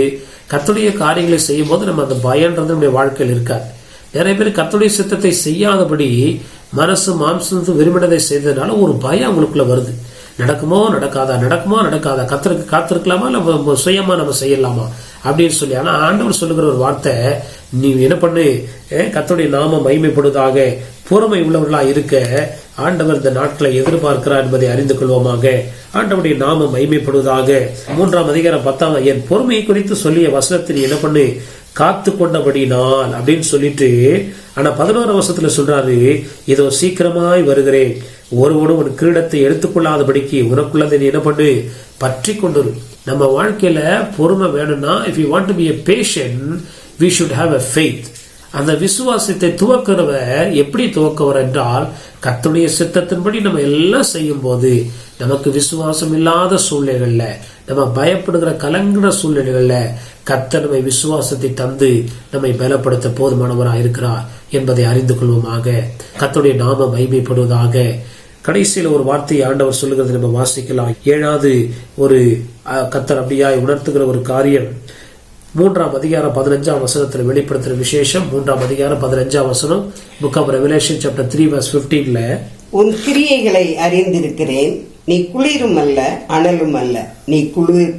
கர்த்தருடைய காரியங்களை செய்யும் போது நம்ம அந்த பயன்றது நம்முடைய வாழ்க்கையில் இருக்காது. நிறைய பேர் கர்த்தருடைய சித்தத்தை செய்யாதபடி மனசு மாம்சத்து விரும்பினதை செய்ததுனால ஒரு பயம் அவங்களுக்குள்ள வருது. நடக்குமோ நடக்காதா, நடக்குமோ நடக்காதா, கர்த்தருக்கு காத்திருக்கலாமா இல்ல சுயமா நம்ம செய்யலாமா அப்படின்னு சொல்லி. ஆனா ஆண்டவர் சொல்லுகிற ஒரு வார்த்தை, நீ என்ன பண்ணு, கர்த்தருடைய நாமம் மகிமைப்படுவதாக, பொறுமை உள்ளவர்களா இருக்க ஆண்டவர் இந்த நாட்களை எதிர்பார்க்கிறார் என்பதை அறிந்து கொள்வோமாக. ஆண்டவருடைய நாமம் மகிமைப்படுவதாக. 3ஆம் அதிகாரம் 10ஆம், என் பொறுமையை குறித்து சொல்லிய வசனத்தில் என்ன பண்ணு, காத்து கொண்டபடினால் அப்படின்னு சொல்லிட்டு, ஆனா 11ஆம் வசனத்துல சொல்றாரு, இதோ சீக்கிரமாய் வருகிறேன், ஒருவனும் உன் கிரீடத்தை எடுத்துக்கொள்ளாதபடிக்கு உனக்குள்ளதை நீ என்ன பண்ணு, பற்றி கொண்டு. நம்ம வாழ்க்கையில பொறுமை வேணும்னா, if you want to be a patient, we should have a faith. அந்த விசுவாசத்தை துவக்கிறவர் எப்படி துவக்குவர் என்றால், கர்த்தருடைய சித்தத்தின்படி நம்ம எல்லாம் செய்யும் போது, நமக்கு விசுவாசம் இல்லாத சூழ்நிலைகள்ல, நம்ம பயப்படுகிற கலங்குற சூழ்நிலைகள்ல கர்த்தர் நம்மை விசுவாசத்தை தந்து நம்மை பலப்படுத்த போதுமானவராக இருக்கிறார் என்பதை அறிந்து கொள்வோமாக. கர்த்தருடைய நாமம் மகிமைப்படுவதாக. கடைசியில் ஒரு வார்த்தையை ஆண்டவர் சொல்லுகிறது நம்ம வாசிக்கலாம். 7வது ஒரு கர்த்தர் அப்படியாய் உணர்த்துகிற ஒரு காரியம் 3ஆம் அதிகாரம் 15ஆம் வசனத்தில் வெளிப்படுத்துற விசேஷம். 3ஆம் அதிகாரம் 15ஆம் வசனம், book of Revelation chapter 3 verse 15ல, உன் கிரியைகளை அறிந்திருக்கிறேன், நீ குளிரும் அல்ல அனலும் அல்ல, நீ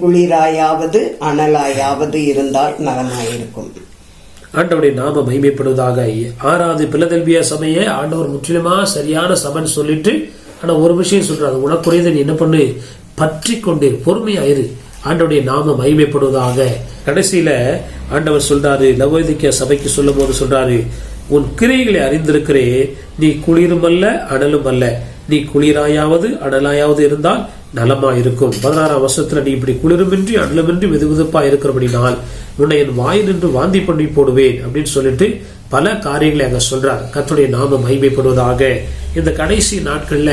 குளிராயாவது அனலாயாவது இருந்தால் நலமாயிருக்கும். ஆண்டவருடைய நாம மகிமைப்படுவதாக. 6வது பிலதெல்பியா சபையை ஆண்டவர் முற்றிலுமா சரியான சபைன்னு சொல்லிட்டு, ஆனா ஒரு விஷயம் சொல்றாரு, உனக்குரியதை நீ என்ன பண்ணு, பற்றி கொண்டு பொறுமையாயிரு. ஆண்டவருடைய நாம மகிமைப்படுவதாக. கடைசியில ஆண்டவர் சொல்றாரு, லவோதிக்கேயா சபைக்கு சொல்லும் போது சொல்றாரு, உன் கிரியைகளை அறிந்திருக்கிறே, நீ குளிரும் அல்ல அனலும் அல்ல, நீ குளிராயாவது அனலாயாவது இருந்தால் நலமா இருக்கும். 16ஆம் வருஷத்துல, நீ இப்படி குளிருமின்றி அனலுமின்றி வெதுவெதுப்பா இருக்கிறபடினால் உன்னை என் வாய் நின்று வாந்தி பண்ணி போடுவேன் அப்படின்னு சொல்லிட்டு பல காரியங்களை அங்க சொல்றார். கர்த்தருடைய நாமம் மகிமைப்படுவதாக. இந்த கடைசி நாட்கள்ல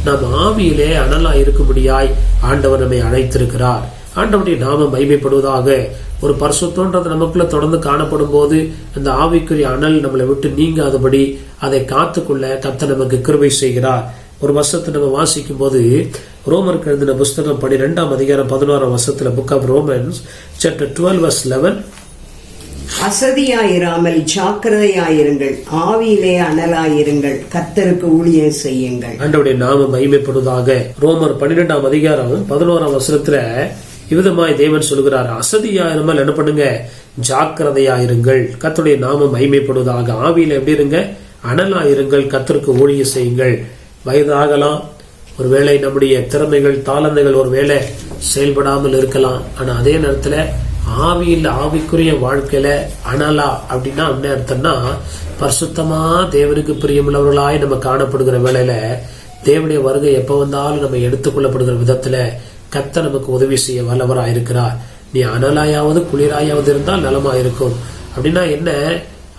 நாம் ஆவியிலே அனலா இருக்கும்படியாய் ஆண்டவர் நம்மை அழைத்திருக்கிறார். ஆண்டவருடைய நாமம் மகிமைப்படுவதாக. ஒரு பரிசுத்தம்ன்றது நமக்குள்ள தொடர்ந்து காணப்படும் போது அந்த ஆவிக்குரிய அனல் நம்மளை விட்டு நீங்காதபடி அதை காத்துக்கொள்ள கர்த்தர் நமக்கு கிருபை செய்கிறார். ஒரு வருஷத்தை நம்ம வாசிக்கும் போது ரோமருக்கு எழுதின புஸ்தகம் 12ஆம் அதிகாரம் 11ஆம் வருஷத்துல, book of Romans chapter 12 verse 11, அசதியாயிராமல் ஜாக்கிரதையாயிருங்கள், ஆவியிலே அனலாயிருங்கள், கர்த்தருக்கு ஊழியம் செய்யுங்கள். ஆண்டவருடைய நாமம் மகிமைப்படுவதாக. ரோமர் 12ஆம் அதிகாரம் 11ஆம் வசனத்துல இவ்விதமாய் தேவன் சொல்கிறார், அசதியாயிராமல் என்ன பண்ணுங்க, ஜாக்கிரதையாயிருங்கள், கர்த்தருடைய நாமம் மகிமைப்படுவதாக. ஆவியில எப்படி இருங்க, அனலாயிருங்கள், கர்த்தருக்கு ஊழியம் செய்யுங்கள். வயதாகலாம், ஒருவேளை நம்முடைய திறமைகள் தாளந்துகள் ஒருவேளை செயல்படாமல் இருக்கலாம். ஆனா அதே நேரத்துல ஆவியில் ஆவிக்குரிய வாழ்க்கையில அனலா அப்படின்னா என்ன அர்த்தம்னா, பரிசுத்தமா தேவனுக்கு பிரியமுள்ளவர்களாய் நம்ம காணப்படுகிற வேளையில தேவனுடைய வருகை எப்ப வந்தாலும் நம்ம எடுத்துக்கொள்ளப்படுகிற விதத்துல கர்த்தர் நமக்கு உதவி செய்ய வல்லவராய் இருக்கிறார். நீ அனலாயாவது குளிராயாவது இருந்தால் நலமா இருக்கும். அப்படின்னா என்ன,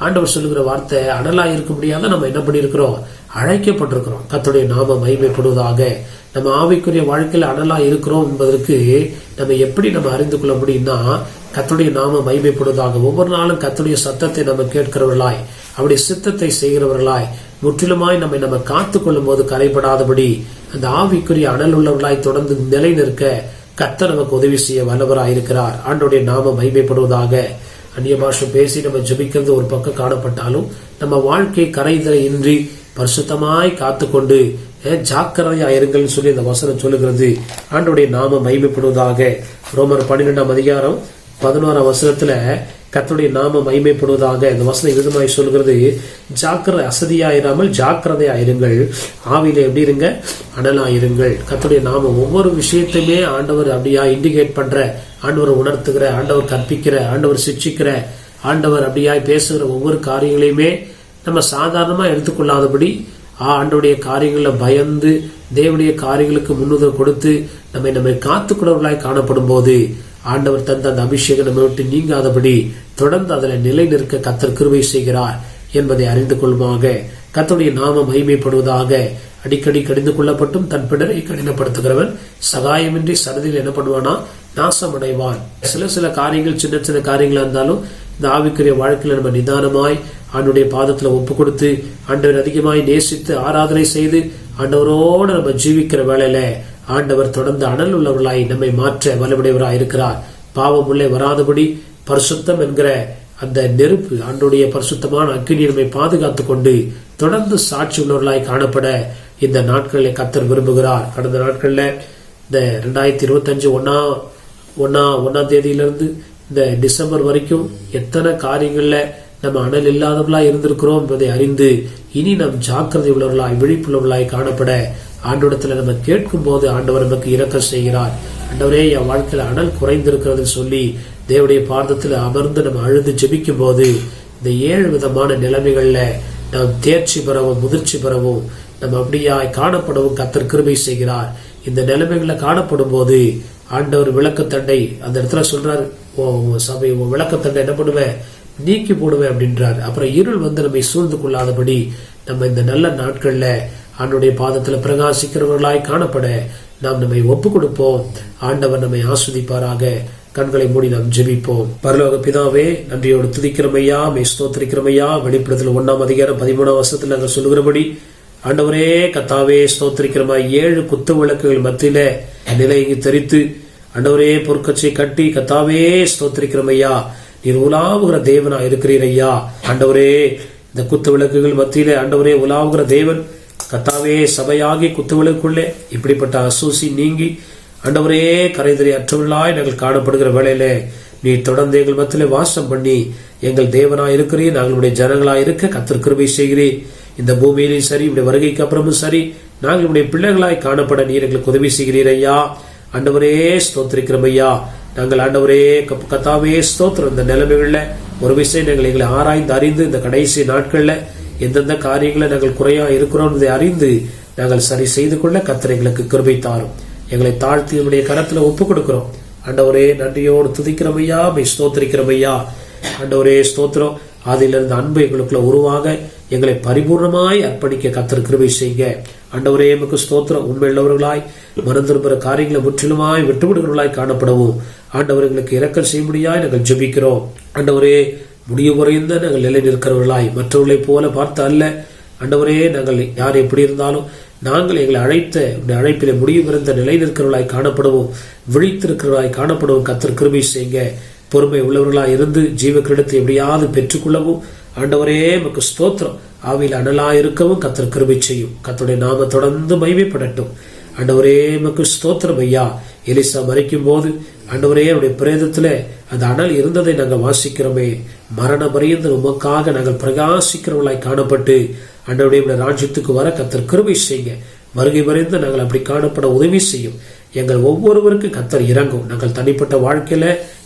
ஆண்டவர் சொல்லுகிற வார்த்தை, அனலா இருக்க முடியாத நம்ம என்ன பண்ணிருக்கிறோம், அழைக்கப்பட்டிருக்கிறோம். கர்த்தருடைய நாம மகிமைப்படுவதாக. நம்ம ஆவிக்குரிய வாழ்க்கையில அனலா இருக்கிறோம் என்பதற்கு நம்ம எப்படி நம்ம அறிந்து கொள்ள முடியும்னா, கர்த்தருடைய நாம மகிமைப்படுவதாக. ஒவ்வொரு நாளும் கர்த்தருடைய சத்தத்தை நம்ம கேட்கிறவர்களாய், அவருடைய சித்தத்தை செய்கிறவர்களாய், முற்றிலுமாய் நம்ம காத்து கொள்ளும் போது கரைபடாதபடி அந்த ஆவிக்குரிய அனல் உள்ளவர்களாய் தொடர்ந்து நிலை நிற்க கர்த்தர் நமக்கு உதவி செய்ய வல்லவராய் இருக்கிறார். ஆண்டவருடைய நாம மகிமைப்படுவதாக. அந்நிய பாஷை பேசி நம்ம ஜெபிக்கிறது ஒரு பக்கம் காணப்பட்டாலும் நம்ம வாழ்க்கை கரைதரை இன்றி பரிசுத்தமாய் காத்துக்கொண்டு ஜாக்கிரதையா இருங்கள்னு சொல்லி இந்த வசனம் சொல்லுகிறது. ஆண்டவருடைய நாமம் மகிமைப்படுவதாக. ரோமர் 12ஆம் அதிகாரம் 11ஆம் வசனத்துல கர்த்தருடைய நாமம் மகிமைப்படுவதாக. இந்த வசனம் விதமாய் சொல்கிறது, ஜாக்கிரதை, அசதியாயிராமல் ஜாக்கிரதையாயிருங்கள், ஆவியில எப்படி இருங்க, அனலாயிருங்கள். கர்த்தருடைய நாமம் ஒவ்வொரு விஷயத்தையுமே ஆண்டவர் அப்படியா இண்டிகேட் பண்ற, ஆண்டவர் உணர்த்துகிற, ஆண்டவர் கற்பிக்கிற, ஆண்டவர் சிக்ஷிக்கிற, ஆண்டவர் அப்படியாய் பேசுகிற ஒவ்வொரு காரியங்களையுமே நம்ம சாதாரணமா எடுத்துக்கொள்ளாதபடி ஆண்டவருடைய காரியங்களை பயந்து தேவனுடைய காரியங்களுக்கு முன்னுரிமை கொடுத்து நம்மை காத்துக்கொள்வர்களாய் காணப்படும் போது ஆண்டவர் தந்த அந்த அபிஷேகம் நம்ம விட்டு நீங்காதபடி தொடர்ந்து அதில் நிலை நிற்க கர்த்தர் கிருபை செய்கிறார் என்பதை அறிந்து கொள்ளுமாக. கர்த்தருடைய நாமம் மகிமைப்படுவதாக. அடிக்கடி கடிந்து கொள்ளப்பட்டும் தன் பிடரை கடினப்படுத்துகிறவன் சகாயமின்றி சரதியில் என்ன பண்ணுவானா, நாசம் அடைவான். சில காரியங்கள் சின்ன சின்ன காரியங்களா இருந்தாலும் இந்த ஆவிக்குரிய வாழ்க்கையில நம்ம நிதானமாய் ஆண்டவருடைய பாதத்துல ஒப்பு கொடுத்து ஆண்டவர் அதிகமாய் நேசித்து ஆராதனை செய்து ஆண்டவரோடு நம்ம ஜீவிக்கிற வேளையில ஆண்டவர் தொடர்ந்து அனல் உள்ளவர்களாய் நம்மை மாற்ற வல்லமுடையவராய் இருக்கிறார். பாவம் உள்ளே வராதபடி பரிசுத்தம் என்கிற அந்த நெருப்பு, ஆண்டவருடைய பரிசுத்தமான அக்கினி நம்மை பாதுகாத்து கொண்டு தொடர்ந்து சாட்சி உள்ளவர்களாய் காணப்பட இந்த நாட்களில் கர்த்தர் விரும்புகிறார். கடந்த நாட்கள்ல இந்த 2025 ஒன்னாம் தேதியிலிருந்து இந்த டிசம்பர் வரைக்கும் எத்தனை காரியங்கள்ல நம்ம அனல் இல்லாதவர்களாய் இருந்திருக்கிறோம் என்பதை அறிந்து இனி நம் ஜாக்கிரதை உள்ளவர்களாய் விழிப்புள்ளவர்களாய் காணப்பட ஆண்டவரிடத்துல நம்ம கேட்கும் போது ஆண்டவர் நமக்கு இரக்கம் செய்கிறார். ஆண்டவரே, என் வாழ்க்கையில அனல் குறைந்திருக்கிறதுன்னு சொல்லி தேவனுடைய பாதத்துல அமர்ந்து நம்ம அழுது ஜெபிக்கும் போது இந்த 7 விதமான நிலைமைகள்ல நாம் தேர்ச்சி பெறவும் முதிர்ச்சி பெறவும் நம்ம அப்படியாய் காணப்படவும் கர்த்தர் கிருபை செய்கிறார். இந்த நிலைமைகள்ல காணப்படும் போது ஆண்டவர் விளக்கத்தண்டை அந்த இடத்துல சொல்றாரு, சபை விளக்கத்தண்டை என்ன பண்ணுவேன், நீக்கி போடுவேன் அப்படின்றார். அப்புறம் இருள் வந்து நம்மை சூழ்ந்து கொள்ளாதபடி நம்ம இந்த நல்ல நாட்கள்ல ஆண்டவருடைய பாதத்துல பிரகாசிக்கிறவர்களாய் காணப்பட நாம் நம்மை ஒப்பு கொடுப்போம். ஆண்டவர் நம்மை ஆஸ்வதிப்பாராக. கண்களை மூடி நாம் ஜெபிப்போம். பரலோக பிதாவே, நன்றியோடு துதிக்கிறமையா, மே ஸ்தோத்திரிக்கிறமையா. வெளிப்படுத்தல் 1 அதிகாரம் 13 நாங்கள் சொல்லுகிறபடி ஆண்டவரே கத்தாவே ஸ்தோத்திரிக்கிறமா. 7 குத்து விளக்குகள் மத்தியில நிலையை தெரித்து ஆண்டவரே பொற்கச்சை கட்டி கத்தாவே ஸ்தோத்திரிக்கிறமையா. நீர் உலாவுகிற தேவனா இருக்கிறீர் ஐயா. ஆண்டவரே இந்த குத்து விளக்குகள் மத்தியில ஆண்டவரே உலாவுகிற தேவன் கத்தாவே சபையாகி குத்து விளக்குள்ளே இப்படிப்பட்ட அசூசி நீங்கி ஆண்டவரே கரைதறி அற்றவர்களாய் நாங்கள் காணப்படுகிற வேளையில நீ தொடர்ந்து எங்கள் மத்தியிலே வாசம் பண்ணி எங்கள் தேவனாய் இருக்கிறீர். நாங்களுடைய ஜனங்களாய் இருக்க கர்த்தர் கிருபை செய்கிறீர். இந்த பூமியிலும் சரி, இப்படி வருகைக்கு அப்புறமும் சரி, நாங்களுடைய பிள்ளைகளாய் காணப்பட நீர் எங்களுக்கு உதவி செய்கிறீர் ஐயா. ஆண்டவரே ஸ்தோத்திரிக்கிறோம் ஐயா. நாங்கள் ஆண்டவரே கத்தாவே ஸ்தோத்திரம். இந்த நிலைமைகள்ல ஒரு விஷயம் நாங்கள் எங்களை ஆராய்ந்து அறிந்து இந்த கடைசி நாட்கள்ல எந்தெந்த காரியங்களை நாங்கள் குறையா இருக்கிறோம் என்பதை அறிந்து நாங்கள் சரி செய்து கொள்ள கர்த்தர் எங்களுக்கு கிருபை தாரும். எங்களை தாழ்த்தி நம்முடைய கரத்துல ஒப்பு கொடுக்கிறோம். ஆண்டவரே நன்றியோடு துதிக்கிறோம் ஐயா, ஸ்தோத்திரிக்கிறோம் ஐயா. ஆண்டவரே ஸ்தோத்திரம். அதிலிருந்து அன்பு எங்களுக்குள்ள உருவாக எங்களை பரிபூர்ணமாய் அர்ப்பணிக்க கர்த்தர் கிருபை செய்யுங்க. ஆண்டவரே எமக்கு ஸ்தோத்திரம். உண்மையுள்ளவர்களாய் மறந்திருக்கிற காரியங்களை முற்றிலுமாய் விட்டுவிடுகிறவர்களாய் காணப்படவும் ஆண்டவர் எங்களுக்கு இரக்கம் செய்ய முடியாய் நாங்கள் ஜெபிக்கிறோம். ஆண்டவரே முடிவு குறைந்த நாங்கள் நிலை நிற்கிறவர்களாய் மற்றவர்களை போல பார்த்து அல்ல. ஆண்டவரே நாங்கள் யார் எப்படி இருந்தாலும் நாங்கள் எங்களை அழைத்த அழைப்பிலே முடிவு இருந்த நிலை நிற்கிறவர்களாய் காணப்படவும் விழித்திருக்கிறவர்களாய் காணப்படவும் கர்த்தர் கிருபை செய்யுங்க. பொறுமை உள்ளவர்களாய் இருந்து ஜீவ கிரீடத்தை எப்படியாவது பெற்றுக்கொள்ளவும் ஆண்டவரே எமக்கு ஸ்தோத்திரம். ஆவியில் அனலா இருக்கவும் கர்த்தர் கிருபை செய்யும். கர்த்தருடைய நாம தொடர்ந்து மகிமைப்படட்டும். ஆண்டவரே எமக்கு ஸ்தோத்திரம் ஐயா. எலிசா மரிக்கும் போது ஆண்டவரே அவருடைய பிரேதத்துல அந்த அனல் இருந்ததை நாங்கள் வாசிக்கிறோமே. மரண பரியந்த உமக்காக நாங்கள் பிரகாசிக்கிறவர்களாய் காணப்பட்டு ஆண்டவருடைய ராஜ்யத்துக்கு வர கர்த்தர் கிருபை செய்யுங்க. வருகை வரைந்து நாங்கள் அப்படி காணப்பட உதவி செய்யும். எங்கள் ஒவ்வொருவருக்கு கர்த்தர் இறங்கும். நாங்கள் தனிப்பட்ட வாழ்க்கையில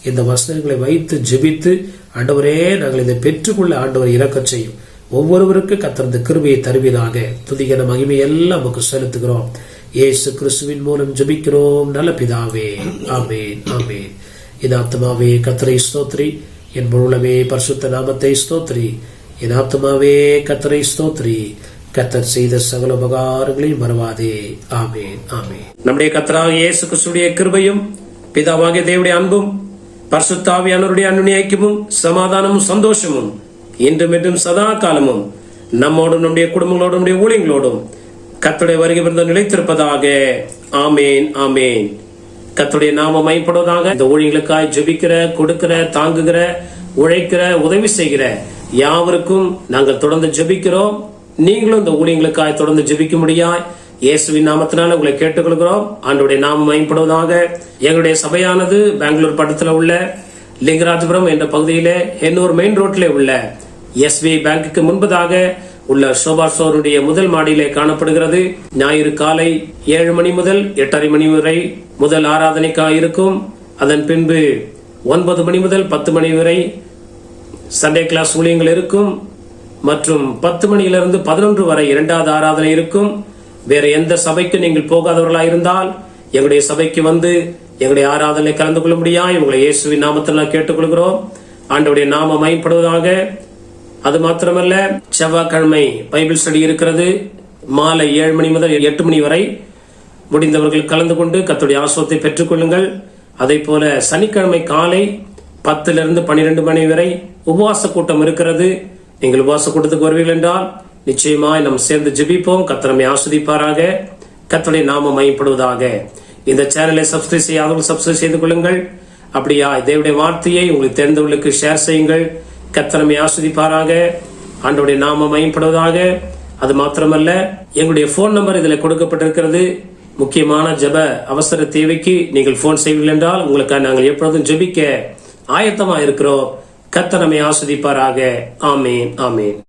இந்த வசனங்களை வைத்து ஜெபித்து ஆண்டவரே நாங்கள் இதை பெற்றுக்கொள்ள ஆண்டவர் இறக்க செய்யும். ஒவ்வொருவருக்கு கர்த்தர் இந்த கிருபையை தருவீராக. துதிகன மகிமை எல்லாம் நமக்கு செலுத்துகிறோம். இயேசு கிறிஸ்துவின் மூலம் ஜெபிக்கிறோம் நல்ல பிதாவே. ஆமென், ஆமென். என் ஆத்மாவே கர்த்தரை ஸ்தோத்திரி, என் முழுமே பரிசுத்த நாமத்தை ஸ்தோத்திரி. என் ஆத்மாவே கர்த்தரை ஸ்தோத்திரி, கர்த்தர் செய்த சகல உபகாரங்களையும் மறவாதே. ஆமென், ஆமென். நம்முடைய கர்த்தராகிய இயேசு கிறிஸ்துவின் கிருபையும் பிதாவாகிய தேவனுடைய அன்பும் பரிசுத்த ஆவியானவருடைய அன்பின் ஐக்கியமும் சமாதானமும் சந்தோஷமும் இன்றும் என்றும் சதா காலமும் நம்மோடும் நம்முடைய குடும்பங்களோடும் நம்முடைய ஊழியங்களோடும் கர்த்தருடைய வருகை விருந்தம் நிலைத்திருப்பதாக. ஆமேன், ஆமேன். கர்த்தருடைய நாமம் மகிமைப்படுவதாக. இந்த ஊழியங்களுக்காய் ஜெபிக்கிற, கொடுக்கிற, தாங்குகிற, உழைக்கிற, உதவி செய்கிற யாவருக்கும் நாங்கள் தொடர்ந்து ஜெபிக்கிறோம். நீங்களும் இந்த ஊழியங்களுக்காய் தொடர்ந்து ஜெபிக்க முடியாய் இயேசுவின் நாமத்தினால உங்களை கேட்டுக்கொள்கிறோம். ஆண்டவருடைய நாமம் மகிமைப்படுவதாக. எங்களுடைய சபையானது பெங்களூர் பட்டத்துல உள்ள லிங்கராஜபுரம் என்ற பகுதியிலே எண்ணூர் மெயின் ரோட்ல உள்ள எஸ்வி பேங்குக்கு முன்பதாக உள்ள சோபா ஸ்டோருடைய முதல் மாடியிலே காணப்படுகிறது. ஞாயிறு காலை 7 மணி முதல் 8:30 மணி வரை முதல் ஆராதனைக்காக இருக்கும். அதன் பின்பு 9 மணி முதல் 10 மணி வரை சண்டே கிளாஸ் ஊழியங்கள் இருக்கும். மற்றும் 10 மணியிலிருந்து 11 வரை 2வது ஆராதனை இருக்கும். வேற எந்த சபைக்கு நீங்கள் போகாதவர்களாக இருந்தால் எங்களுடைய சபைக்கு வந்து எங்களுடைய ஆராதனை கலந்து கொள்ள முடியாது. உங்களை இயேசுவின் நாமத்தில் கேட்டுக்கொள்கிறோம். ஆண்டவருடைய நாமம் மகிமைப்படுவதாக. அது மாத்திரமல்ல, செவ்வாய்க்கிழமை பைபிள் ஸ்டடி இருக்கிறது. மாலை 7 மணி முதல் 8 மணி வரை முடிந்தவர்கள் கலந்து கொண்டு கர்த்தருடைய ஆசீர்வாதத்தை பெற்றுக் கொள்ளுங்கள். அதே போல சனிக்கிழமை காலை 10 to 12 மணி வரை உபவாச கூட்டம் இருக்கிறது. நீங்கள் உபவாச கூட்டத்துக்கு வருவீர்கள் என்றால் நிச்சயமாய் நாம் சேர்ந்து ஜெபிப்போம். கர்த்தர் நம்மை ஆசீர்வதிப்பாராக. கர்த்தருடைய நாமம் மகிமைப்படுவதாக. இந்த சேனலை சப்ஸ்கிரைப் செய்யாதவர்கள் சப்ஸ்கிரைப் செய்து கொள்ளுங்கள். அப்படியா தேவனுடைய வார்த்தையை உங்களுக்கு தெரிந்தவர்களுக்கு ஷேர் செய்யுங்கள். கர்த்தர் நம்மை ஆசீர்வதிப்பாராக. ஆண்டவருடைய நாமம் மகிமைப்படுவதாக. அது மாத்திரமல்ல, எங்களுடைய போன் நம்பர் இதில் கொடுக்கப்பட்டிருக்கிறது. முக்கியமான ஜெப அவசர தேவைக்கு நீங்கள் போன் செய்வீர்கள் என்றால் உங்களுக்கு நாங்கள் எப்பொழுதும் ஜெபிக்க ஆயத்தமா இருக்கிறோம். கர்த்தர் நம்மை ஆசீர்வதிப்பாராக. ஆமென், ஆமென்.